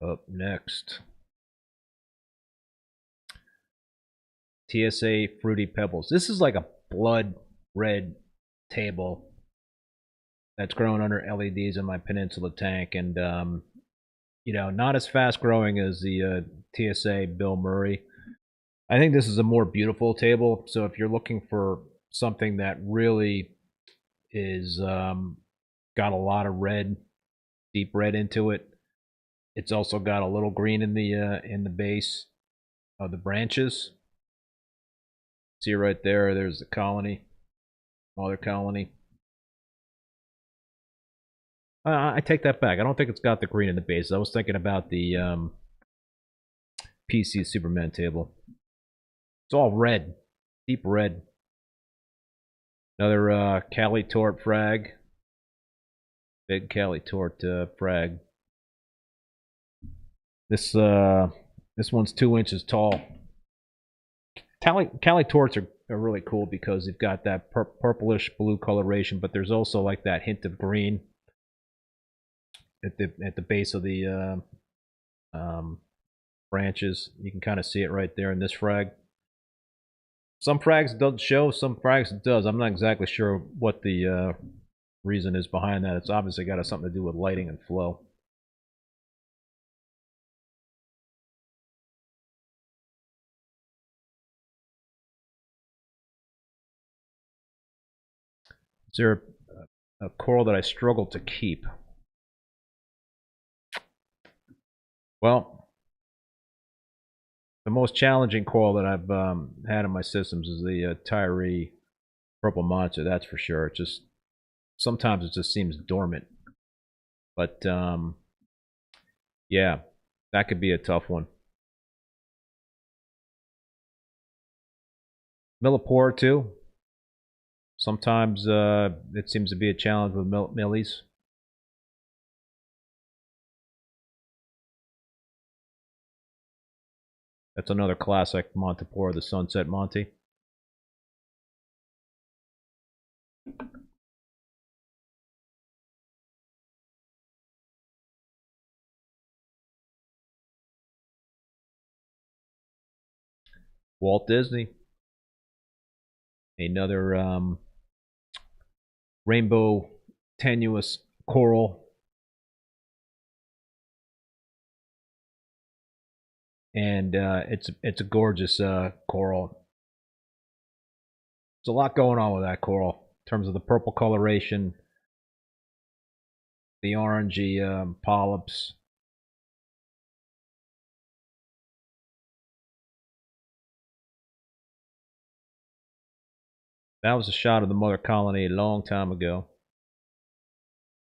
Up next, TSA Fruity Pebbles. This is like a blood red table that's growing under LEDs in my Peninsula tank, and you know, not as fast growing as the TSA Bill Murray. I think this is a more beautiful table. So if you're looking for something that really is got a lot of red, deep red into it, it's also got a little green in the base of the branches. See right there, there's the colony, mother colony. I take that back. I don't think it's got the green in the base. I was thinking about the PC Superman table. It's all red, deep red. Another Cali Tort frag. Big Cali Tort frag. This one's 2 inches tall. Cali Torts are really cool because they've got that purplish blue coloration, but there's also like that hint of green at the base of the branches. You can kind of see it right there in this frag. Some frags it doesn't show, some frags it does. I'm not exactly sure what the reason is behind that. It's obviously got something to do with lighting and flow. Is there a coral that I struggle to keep? Well, the most challenging coral that I've had in my systems is the Tyree Purple Monster. That's for sure. It just sometimes it just seems dormant, but yeah, that could be a tough one. Millipore too. Sometimes it seems to be a challenge with millies. That's another classic Montipora, the Sunset Monty. Walt Disney. Another rainbow tenuous coral. And it's a gorgeous coral. There's a lot going on with that coral in terms of the purple coloration, the orangey polyps. That was a shot of the mother colony a long time ago.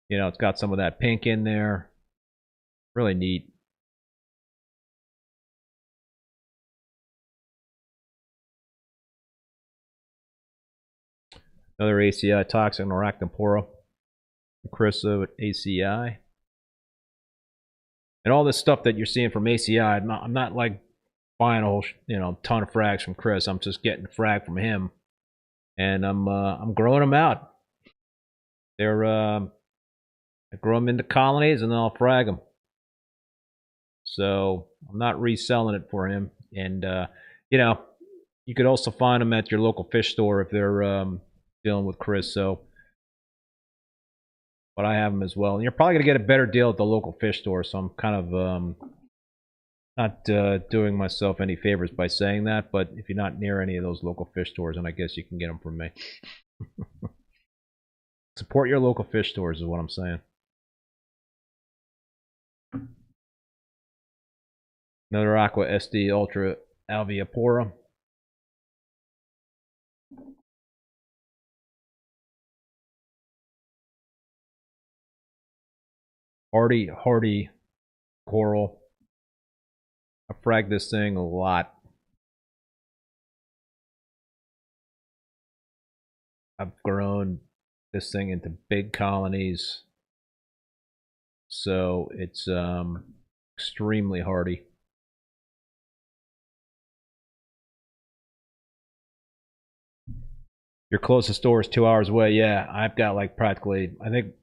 You know, it's got some of that pink in there. Really neat. Another ACI toxin, Acropora. Chris at ACI. And all this stuff that you're seeing from ACI, I'm not like buying a whole ton of frags from Chris. I'm just getting frag from him, and I'm growing them out. I grow them into colonies, and then I'll frag them. So I'm not reselling it for him. And you know, you could also find them at your local fish store if they're dealing with Chris. So, but I have them as well. And you're probably gonna get a better deal at the local fish store. So I'm kind of not doing myself any favors by saying that. But if you're not near any of those local fish stores, then I guess you can get them from me. Support your local fish stores is what I'm saying. Another Aqua SD Ultra Alveopora. Hardy coral. I frag this thing a lot. I've grown this thing into big colonies, so it's extremely hardy. Your closest store is 2 hours away. Yeah, I've got like practically, I think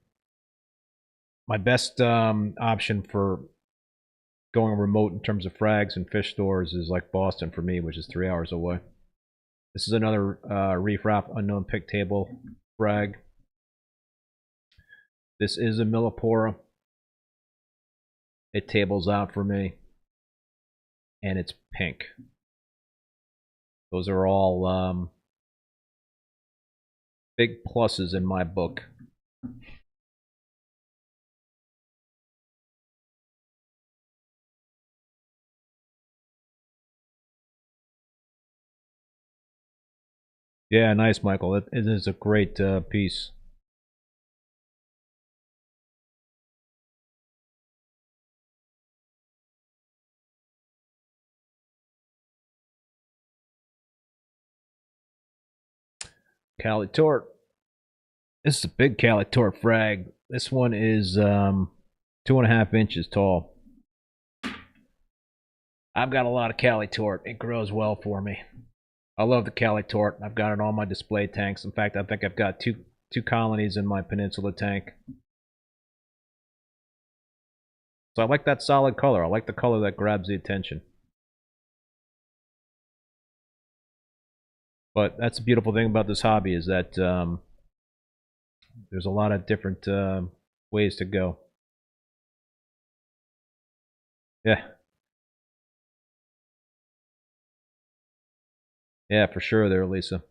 my best option for going remote in terms of frags and fish stores is like Boston for me, which is 3 hours away. This is another Reef Raft Unknown Pick Table frag. This is a Millipora. It tables out for me, and it's pink. Those are all big pluses in my book. Yeah, nice, Michael. It is a great piece. Cali Tort. This is a big Cali Tort frag. This one is 2.5 inches tall. I've got a lot of Cali Tort. It grows well for me. I love the Cali Tort. I've got it on my display tanks. In fact, I think I've got two colonies in my Peninsula tank. So I like that solid color. I like the color that grabs the attention. But that's the beautiful thing about this hobby is that there's a lot of different ways to go. Yeah. Yeah, for sure there, Lisa.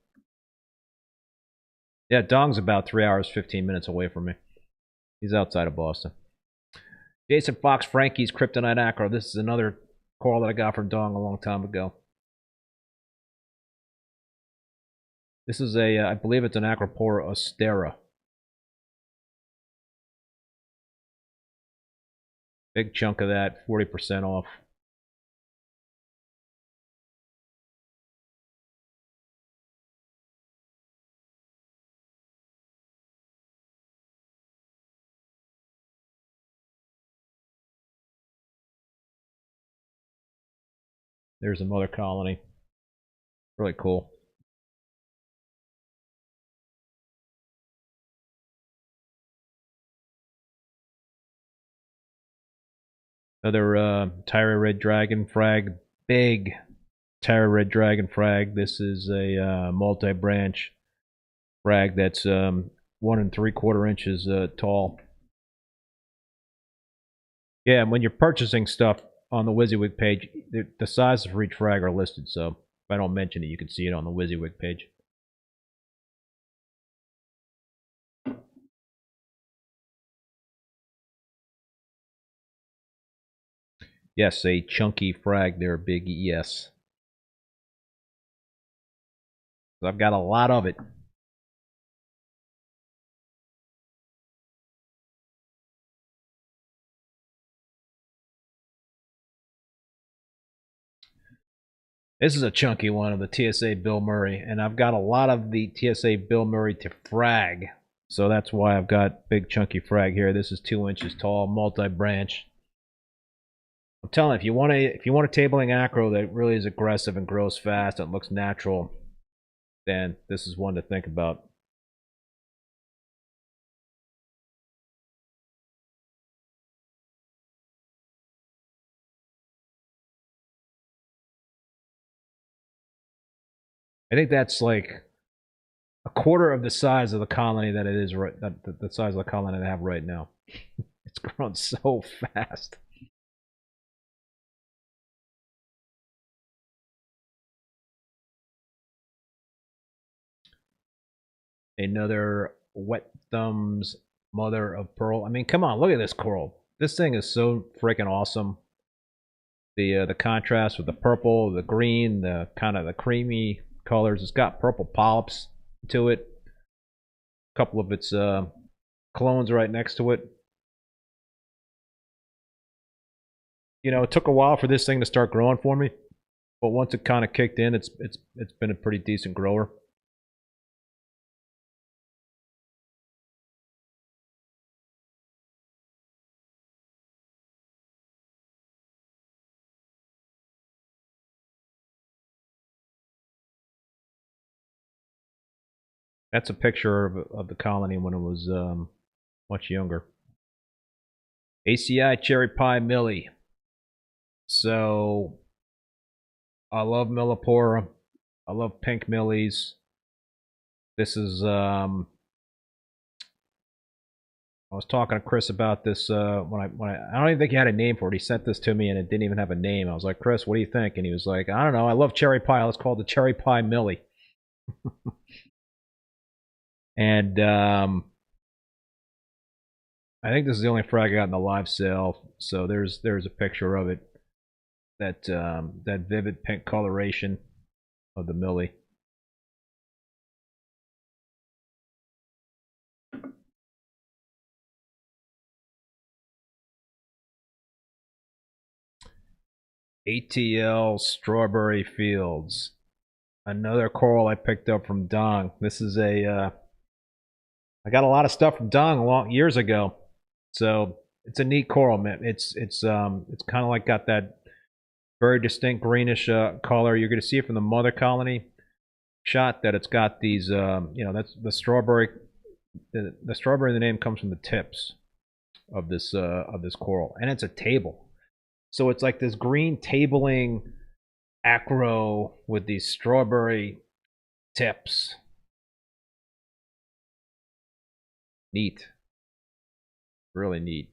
Yeah, Dong's about 3 hours, 15 minutes away from me. He's outside of Boston. Jason Fox, Frankie's Kryptonite Acro. This is another coral that I got from Dong a long time ago. This is a, I believe it's an Acropora austera. Big chunk of that, 40% off. There's a mother colony. Really cool. Another Tyra Red Dragon frag. Big Tyra Red Dragon frag. This is a multi-branch frag that's 1 3/4 inches tall. Yeah, and when you're purchasing stuff on the WYSIWYG page, the sizes for each frag are listed. So if I don't mention it, you can see it on the WYSIWYG page. Yes, a chunky frag there, big yes. I've got a lot of it. This is a chunky one of the TSA Bill Murray, and I've got a lot of the TSA Bill Murray to frag. So that's why I've got big chunky frag here. This is 2 inches tall, multi-branch. I'm telling you, if you want a tabling acro that really is aggressive and grows fast and looks natural, then this is one to think about. I think that's like a quarter of the size of the colony that it is right. The size of the colony I have right now. It's grown so fast. Another Wet Thumb's mother of pearl. I mean, come on, look at this coral. This thing is so freaking awesome. The contrast with the purple, the green, the kind of the creamy colors. It's got purple polyps to it. A couple of its clones right next to it. You know, it took a while for this thing to start growing for me, but once it kind of kicked in, it's been a pretty decent grower. That's a picture of the colony when it was much younger. ACI Cherry Pie Millie. So I love Millipora. I love pink millies. This is I was talking to Chris about this when I don't even think he had a name for it. He sent this to me and it didn't even have a name. I was like, Chris, what do you think? And he was like, I don't know. I love cherry pie. Let's call it the Cherry Pie Millie. And I think this is the only frag I got in the live sale. So there's a picture of it. That vivid pink coloration of the Millie. ATL Strawberry Fields. Another coral I picked up from Dong. This is a I got a lot of stuff from Dong years ago. So it's a neat coral, man. It's kind of like got that very distinct greenish color. You're going to see it from the mother colony shot that it's got these that's the strawberry. The strawberry in the name comes from the tips of this coral, and it's a table. So it's like this green tabling acro with these strawberry tips. Neat. Really neat.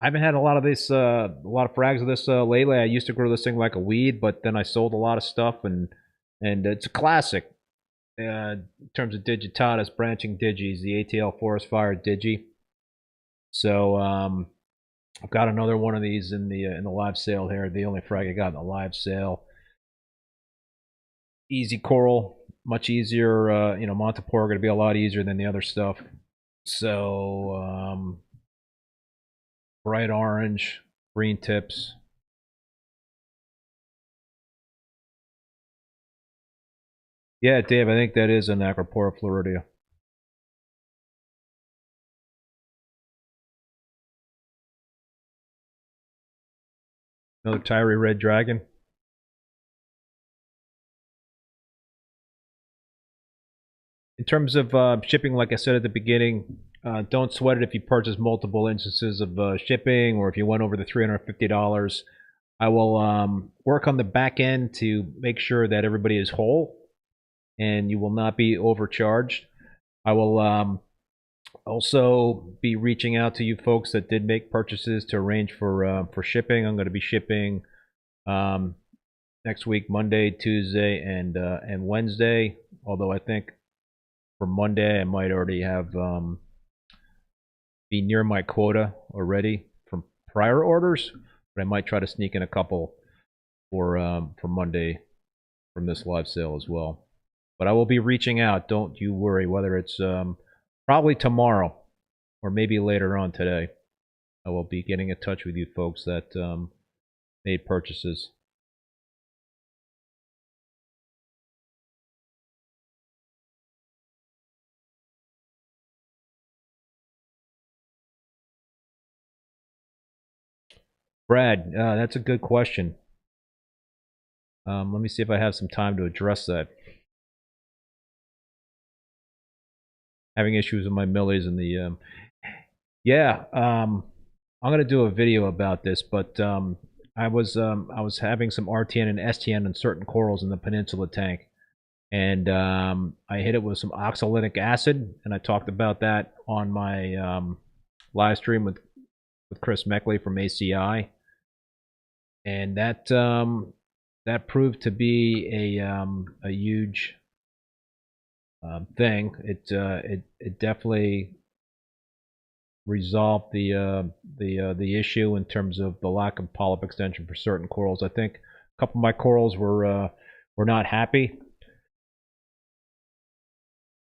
I haven't had a lot of this, a lot of frags of this lately. I used to grow this thing like a weed, but then I sold a lot of stuff, and it's a classic in terms of digitatus, branching digis, the ATL Forest Fire Digi. So I've got another one of these in the live sale here. The only frag I got in the live sale. Easy coral, much easier. Montipora going to be a lot easier than the other stuff. So bright orange, green tips. Yeah, Dave, I think that is an Acropora floridia. Another Tyree Red Dragon. In terms of shipping, like I said at the beginning, don't sweat it if you purchase multiple instances of shipping, or if you went over the $350. I will work on the back end to make sure that everybody is whole and you will not be overcharged. I will also be reaching out to you folks that did make purchases to arrange for shipping. I'm going to be shipping next week, Monday, Tuesday, and Wednesday. Although I think for Monday I might already have be near my quota already from prior orders, but I might try to sneak in a couple for Monday from this live sale as well. But I will be reaching out. Don't you worry. Whether it's probably tomorrow or maybe later on today, I will be getting in touch with you folks that made purchases. Brad, that's a good question. Let me see if I have some time to address that. Having issues with my millies and the I'm gonna do a video about this, but I was having some RTN and STN in certain corals in the peninsula tank, and I hit it with some oxalic acid, and I talked about that on my live stream with Chris Meckley from ACI. and that proved to be a huge thing. It definitely resolved the issue in terms of the lack of polyp extension for certain corals. I think a couple of my corals were not happy,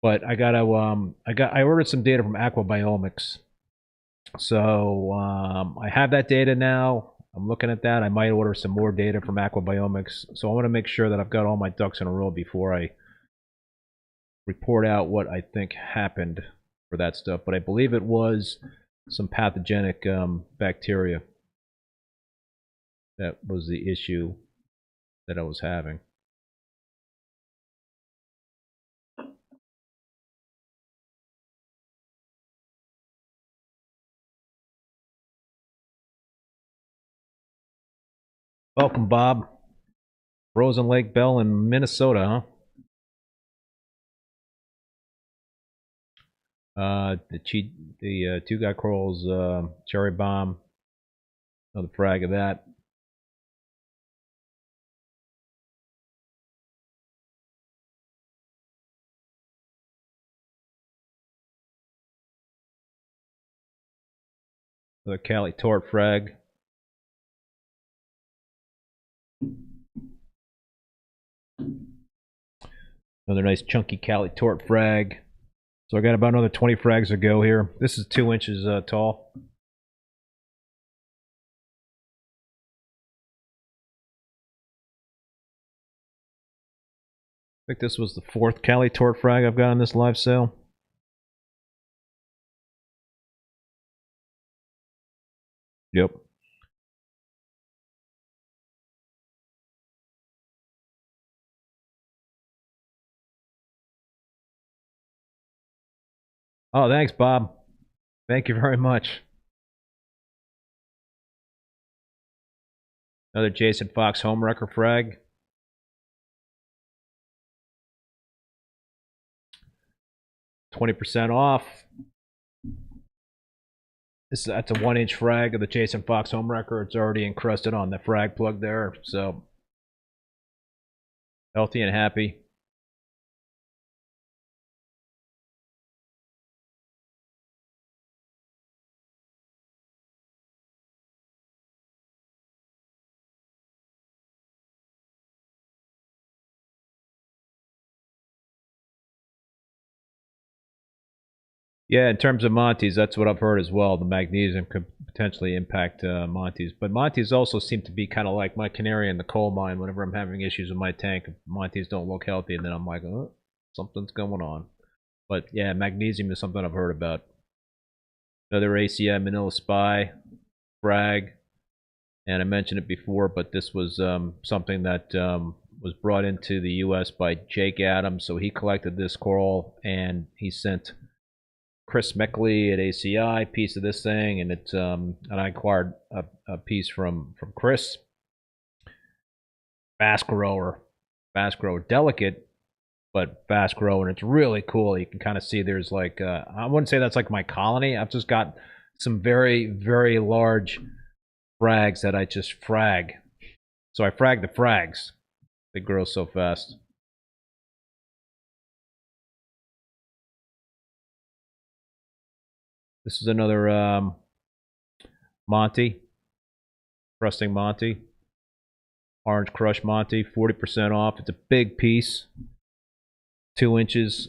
but I ordered some data from Aquabiomics, so I have that data now. I'm looking at that. I might order some more data from Aquabiomics, so I want to make sure that I've got all my ducks in a row before I report out what I think happened for that stuff. But I believe it was some pathogenic bacteria that was the issue that I was having. Welcome, Bob. Frozen Lake Bell in Minnesota, huh? The two guy corals, cherry bomb, another frag of that. Another Cali Tort frag. Another nice chunky Cali Tort frag. So I got about another 20 frags to go here. This is 2 inches tall. I think this was the 4th Cali Tort frag I've got on this live sale. Yep. Oh, thanks, Bob. Thank you very much. Another Jason Fox Homewrecker frag. $20 off. That's a 1-inch frag of the Jason Fox Homewrecker. It's already encrusted on the frag plug there, so healthy and happy. Yeah, in terms of Montes, that's what I've heard as well. The magnesium could potentially impact Montes. But Montes also seem to be kind of like my canary in the coal mine. Whenever I'm having issues with my tank, Montes don't look healthy, and then I'm like, oh, something's going on. But yeah, magnesium is something I've heard about. Another ACI Manila Spy, frag, and I mentioned it before, but this was something that was brought into the U.S. by Jake Adams. So he collected this coral, and he sent Chris Meckley at ACI piece of this thing, and it's and I acquired a piece from Chris. Fast grower, delicate, but fast grower, and it's really cool. You can kind of see there's like I wouldn't say that's like my colony. I've just got some very large frags that I just frag. So I frag the frags. They grow so fast. This is another Monty, crusting Monty, orange crush Monty, 40% off. It's a big piece, 2 inches,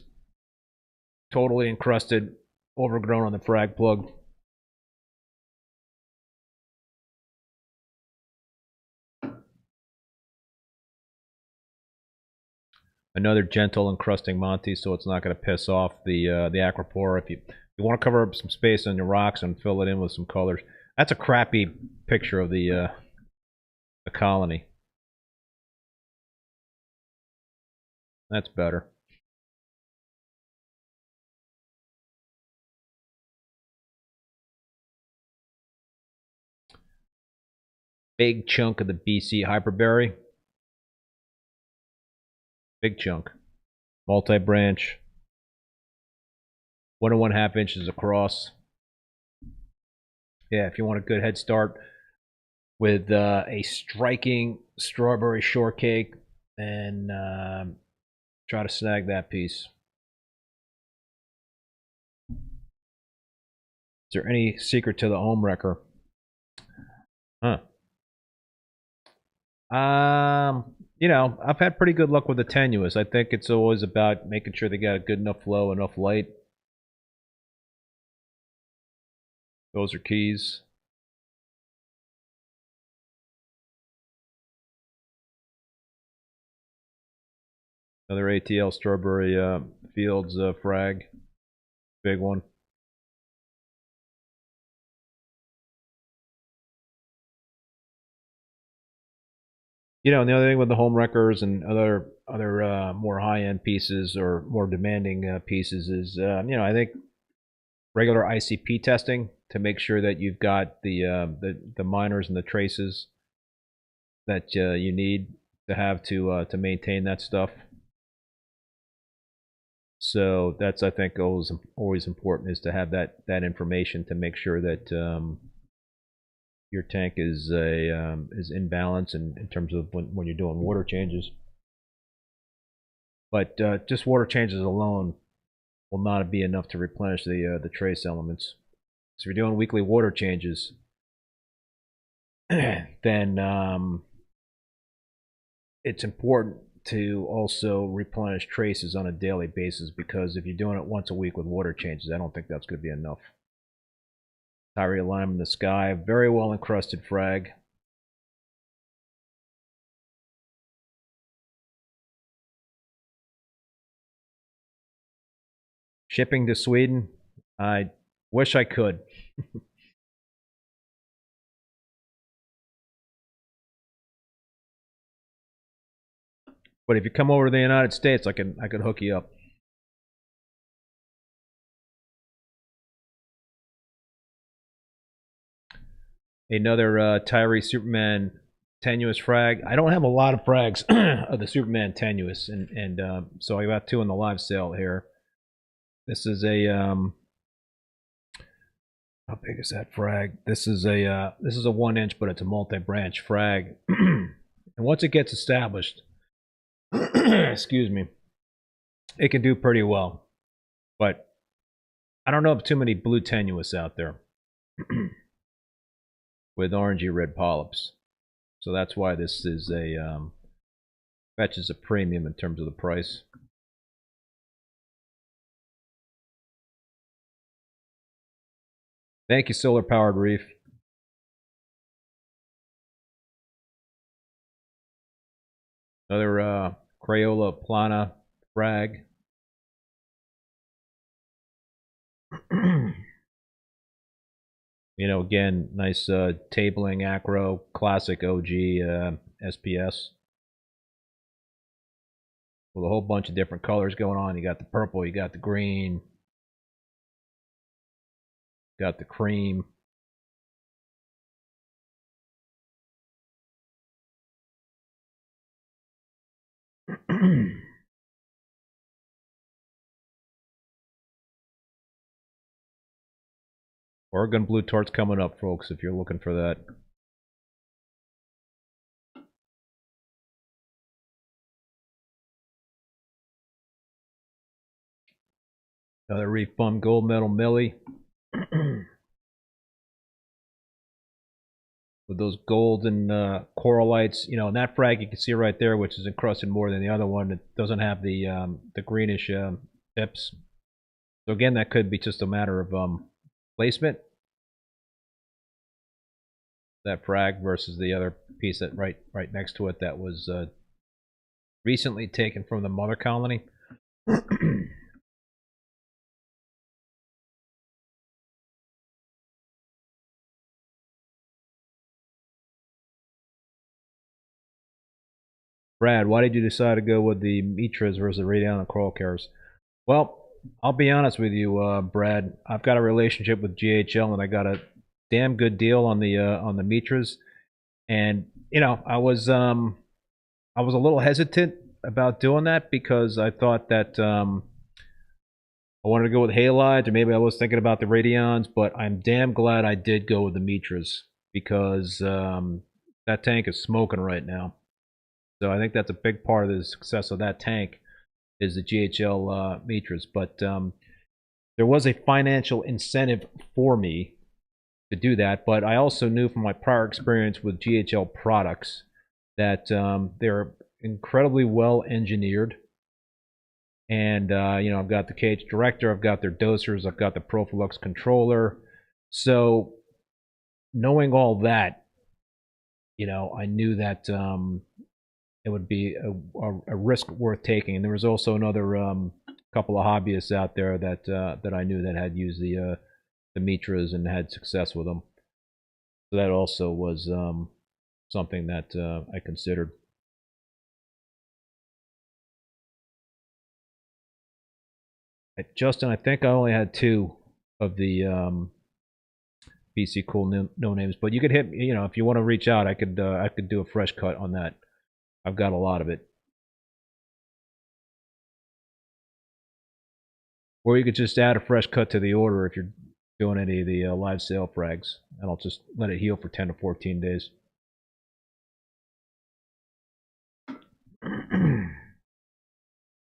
totally encrusted, overgrown on the frag plug. Another gentle encrusting Monty, so it's not going to piss off the Acropora. If you want to cover up some space on your rocks and fill it in with some colors. That's a crappy picture of the colony. That's better. Big chunk of the BC Hyperberry. Big chunk. Multi-branch. 1.5 inches across. Yeah, if you want a good head start with a striking strawberry shortcake, and try to snag that piece. Is there any secret to the home wrecker? Huh. I've had pretty good luck with the tenuous. I think it's always about making sure they got a good enough flow, enough light. Those are keys. Another ATL Strawberry Fields frag. Big one. And the other thing with the home wreckers and other more high end pieces or more demanding pieces is, I think regular ICP testing to make sure that you've got the minors and the traces that you need to have to maintain that stuff. So that's, I think, always important, is to have that information to make sure that your tank is in balance in terms of when you're doing water changes. But just water changes alone will not be enough to replenish the trace elements. So if you're doing weekly water changes, then it's important to also replenish traces on a daily basis, because if you're doing it once a week with water changes, I don't think that's going to be enough. Tyree lime in the sky, very well encrusted frag. Shipping to Sweden, I wish I could. But if you come over to the United States, I could hook you up. Another Tyree Superman tenuous frag. I don't have a lot of frags of the Superman tenuous, and so I got two in the live sale here. This is a how big is that frag? This is a 1 inch, but it's a multi-branch frag. And once it gets established, excuse me, it can do pretty well. But I don't know of too many blue tenuous out there with orangey red polyps. So that's why this is fetches a premium in terms of the price. Thank you, Solar Powered Reef. Another Crayola Plana frag. Again, nice tabling acro, classic OG SPS. With a whole bunch of different colors going on. You got the purple, you got the green, got the cream. Oregon Blue Tort's coming up, folks, if you're looking for that. Another ReefBum's Gold Medal Millie. With those golden coralites, and that frag you can see right there, which is encrusted more than the other one. It doesn't have the greenish tips. So again, that could be just a matter of placement. That frag versus the other piece that right next to it that was recently taken from the mother colony. Brad, why did you decide to go with the Mitras versus the Radion and Coral Cares? Well, I'll be honest with you, Brad. I've got a relationship with GHL, and I got a damn good deal on the Mitras. And I was a little hesitant about doing that, because I thought that I wanted to go with halides, or maybe I was thinking about the Radions. But I'm damn glad I did go with the Mitras, because That tank is smoking right now. So I think that's a big part of the success of that tank is the GHL meters. But there was a financial incentive for me to do that. But I also knew from my prior experience with GHL products that they're incredibly well engineered. And I've got the cage director, I've got their dosers, I've got the Profilux controller. So knowing all that, I knew that it would be a risk worth taking. And there was also another couple of hobbyists out there that I knew that had used the Mitras and had success with them. So that also was something that I considered. Justin, I think I only had two of the BC Cool no names, but you could hit me. If you want to reach out, I could do a fresh cut on that. I've got a lot of it. Or you could just add a fresh cut to the order if you're doing any of the live sale frags, and I'll just let it heal for 10 to 14 days.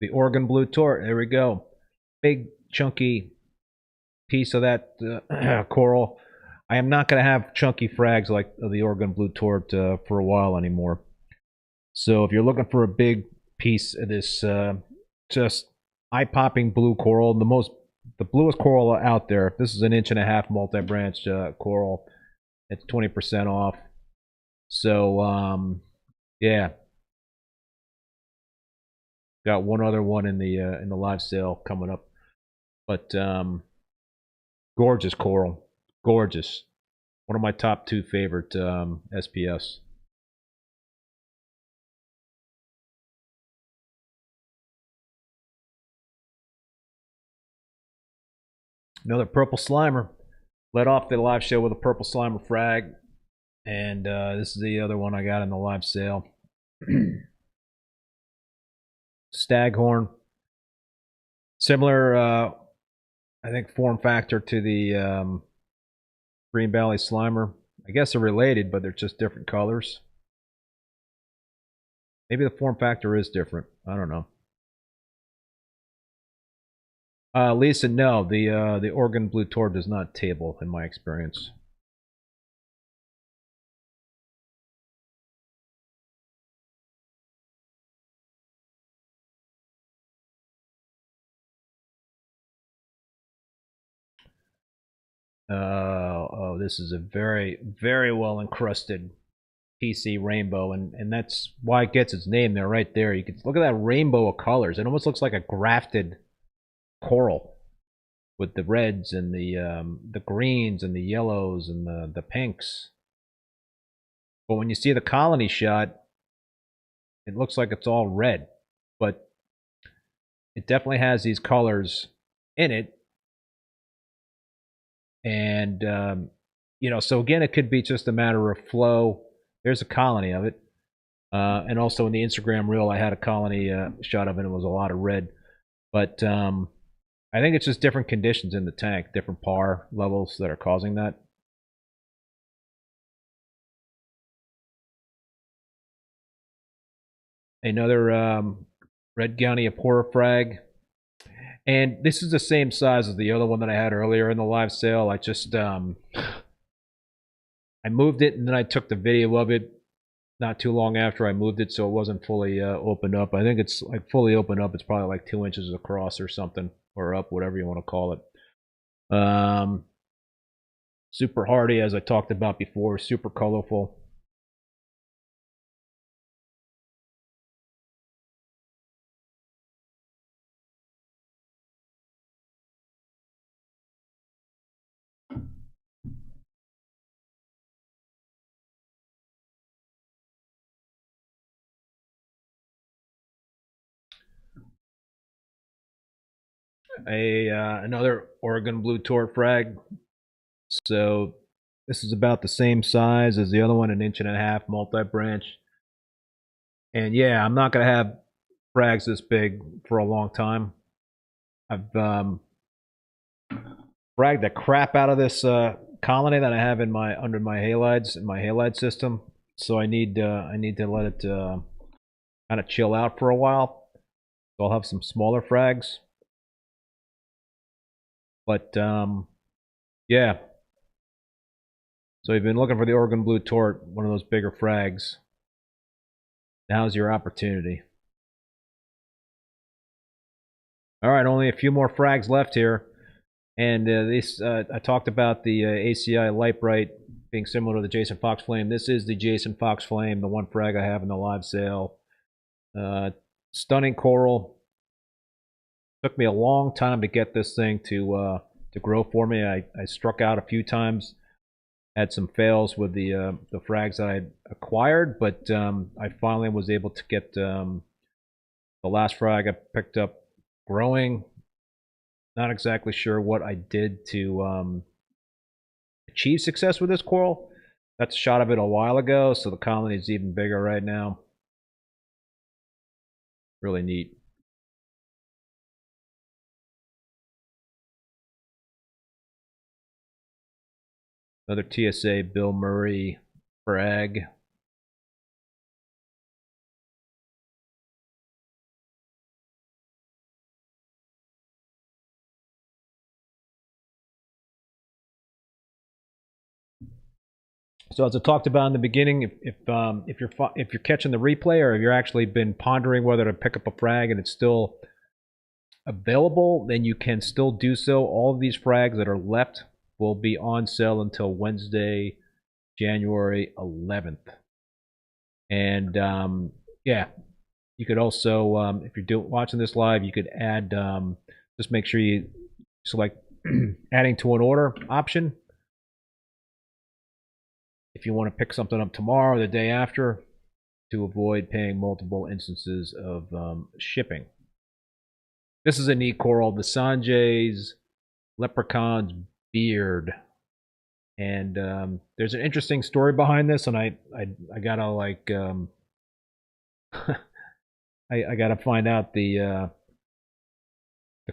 The Oregon Blue Tort. There we go. Big chunky piece of that coral. I am not going to have chunky frags like the Oregon Blue Tort for a while anymore. So if you're looking for a big piece of this just eye-popping blue coral, the bluest coral out there, this is an 1.5-inch multi-branch coral. It's 20% off. So yeah, got one other one in the live sale coming up, but gorgeous coral, gorgeous. One of my top 2 favorite SPS. Another purple slimer. Led off the live show with a purple slimer frag, and this is the other one I got in the live sale. Staghorn. Similar, I think, form factor to the Green Valley Slimer. I guess they're related, but they're just different colors. Maybe the form factor is different. I don't know. Lisa, no, the Oregon Blue Tort does not table in my experience. Oh, this is a very, very well encrusted PC rainbow, and that's why it gets its name there, right there. You can look at that rainbow of colors. It almost looks like a grafted coral with the reds and the greens and the yellows and the pinks. But when you see the colony shot, it looks like it's all red, but it definitely has these colors in it. And so again, it could be just a matter of flow. There's a colony of it, and also in the Instagram reel, I had a colony shot of it. It was a lot of red, but I think it's just different conditions in the tank, different par levels that are causing that. Another red Goniopora frag. And this is the same size as the other one that I had earlier in the live sale. I just I moved it and then I took the video of it not too long after I moved it, so it wasn't fully opened up. I think it's like fully opened up. It's probably like 2 inches across or something, or up, whatever you want to call it. Super hardy, as I talked about before, super colorful. Another Oregon Blue Tort frag. So this is about the same size as the other one, an 1.5 inch multi-branch. And yeah, I'm not gonna have frags this big for a long time. I've fragged the crap out of this colony that I have in under my halides in my halide system. so I need to let it kind of chill out for a while. So I'll have some smaller frags, but yeah. So you've been looking for the Oregon Blue Tort, one of those bigger frags. Now's your opportunity. All right, only a few more frags left here. And I talked about the ACI Light Bright being similar to the Jason Fox Flame. This is the Jason Fox Flame, the one frag I have in the live sale. Stunning coral. Took me a long time to get this thing to grow for me. I struck out a few times. Had some fails with the frags that I acquired, but I finally was able to get the last frag I picked up growing. Not exactly sure what I did to achieve success with this coral. That's a shot of it a while ago, so the colony is even bigger right now. Really neat. Another TSA Bill Murray frag. So as I talked about in the beginning, if you're catching the replay, or if you're actually been pondering whether to pick up a frag and it's still available, then you can still do so. All of these frags that are left will be on sale until Wednesday, January 11th. And yeah, you could also, if you're watching this live, you could add, just make sure you select adding to an order option. If you want to pick something up tomorrow or the day after, to avoid paying multiple instances of shipping. This is a neat coral, the Sanjay's leprechaun's beard. And there's an interesting story behind this, and I gotta like I gotta find out the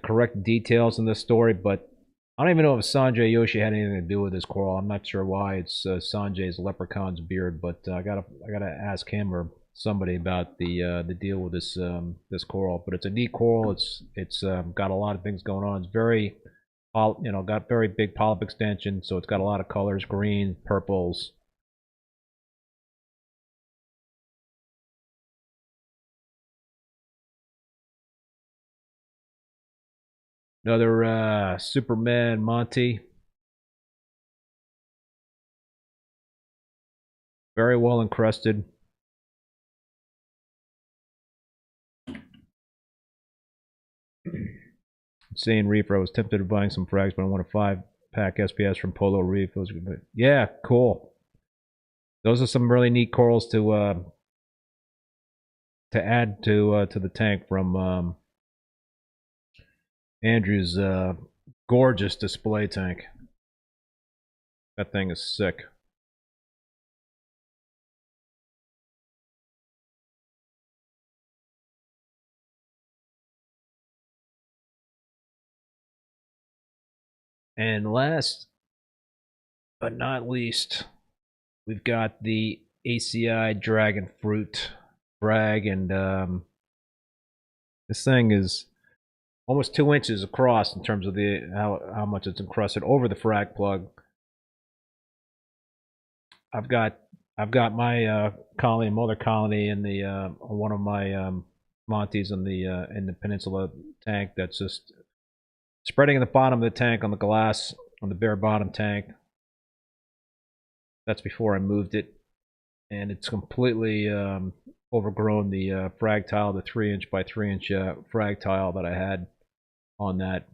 correct details in this story, but I don't even know if Sanjay Yoshi had anything to do with this coral. I'm not sure why it's Sanjay's leprechaun's beard, but I gotta ask him or somebody about the deal with this this coral. But it's a neat coral. It's got a lot of things going on. It's very got very big polyp extension, so it's got a lot of colors: green, purples. Another Superman Monty. Very well encrusted. Saying Reefer, I was tempted to buying some frags, but I want a 5-pack SPS from Polo Reef. Those are good. Yeah, cool. Those are some really neat corals to add to the tank from Andrew's gorgeous display tank. That thing is sick. And last but not least, we've got the ACI Dragon Fruit frag, and this thing is almost 2 inches across in terms of the how much it's encrusted over the frag plug. I've got my colony, mother colony, in the one of my Montes in the Peninsula tank that's just spreading in the bottom of the tank on the glass on the bare bottom tank. That's before I moved it, and it's completely overgrown the frag tile, the 3-inch by 3-inch frag tile that I had on that.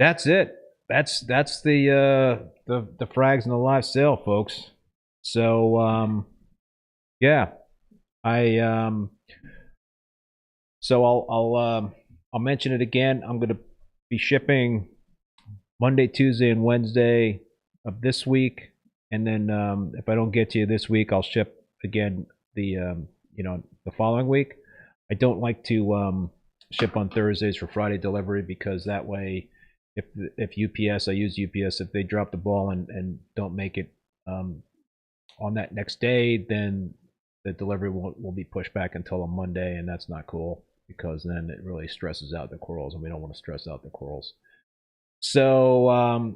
That's it. That's the frags in the live sale, folks. So yeah, I so I'll mention it again. I'm going to be shipping Monday, Tuesday, and Wednesday of this week, and then if I don't get to you this week, I'll ship again the the following week. I don't like to ship on Thursdays for Friday delivery, because that way if UPS, I use UPS, if they drop the ball and don't make it on that next day, then the delivery will be pushed back until a Monday, and that's not cool because then it really stresses out the corals, and we don't want to stress out the corals. So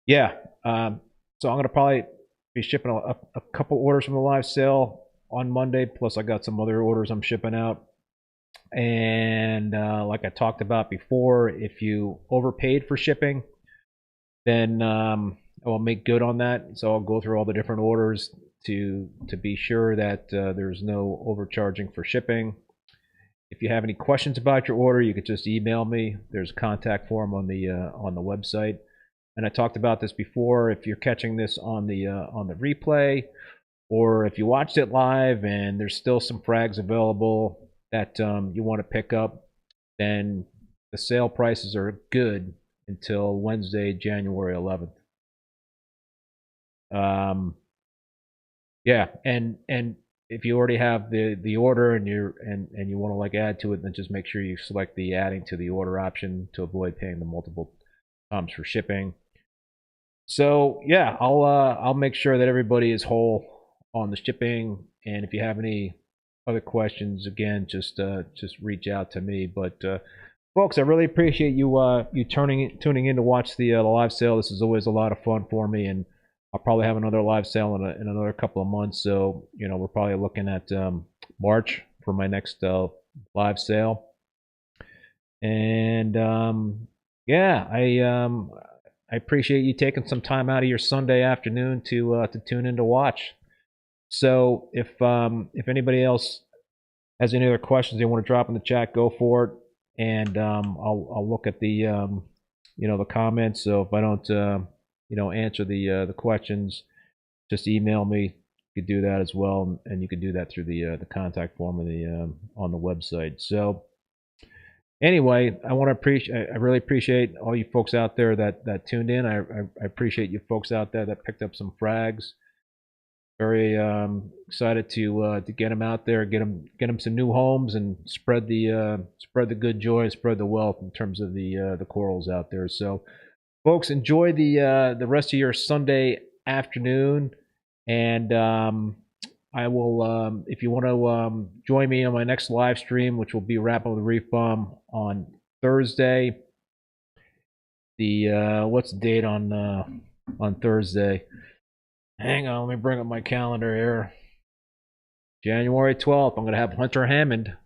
yeah, so I'm gonna probably be shipping a couple orders from the live sale on Monday. Plus, I got some other orders I'm shipping out. And like I talked about before, if you overpaid for shipping, then I will make good on that. So I'll go through all the different orders to be sure that there's no overcharging for shipping. If you have any questions about your order, you could just email me. There's a contact form on the website. And I talked about this before. If you're catching this on the replay, or if you watched it live and there's still some frags available that you want to pick up, then the sale prices are good until Wednesday, January 11th. Yeah, and if you already have the order and you want to like add to it, then just make sure you select the adding to the order option to avoid paying the multiple times for shipping. So yeah, I'll make sure that everybody is whole on the shipping, and if you have any other questions, again, just reach out to me. But folks, I really appreciate you tuning in to watch the live sale. This is always a lot of fun for me, and I'll probably have another live sale in another couple of months. So we're probably looking at March for my next live sale. And yeah, I appreciate you taking some time out of your Sunday afternoon to tune in to watch. So if anybody else has any other questions they want to drop in the chat, go for it, and I'll look at the the comments. So if I don't answer the questions, just email me. You could do that as well, and you could do that through the contact form on the website. So anyway, I really appreciate all you folks out there that tuned in. I appreciate you folks out there that picked up some frags. Very excited to get them out there, get them some new homes, and spread the good joy, spread the wealth in terms of the corals out there. So, folks, enjoy the rest of your Sunday afternoon, and I will if you want to join me on my next live stream, which will be Rapping with Reef Bum on Thursday. The what's the date on Thursday? Hang on, let me bring up my calendar here. January 12th, I'm going to have Hunter Hammond,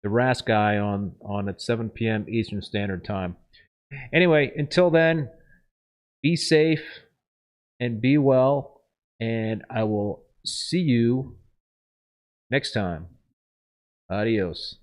the RAS guy, on at 7 p.m. Eastern Standard Time. Anyway, until then, be safe and be well, and I will see you next time. Adios.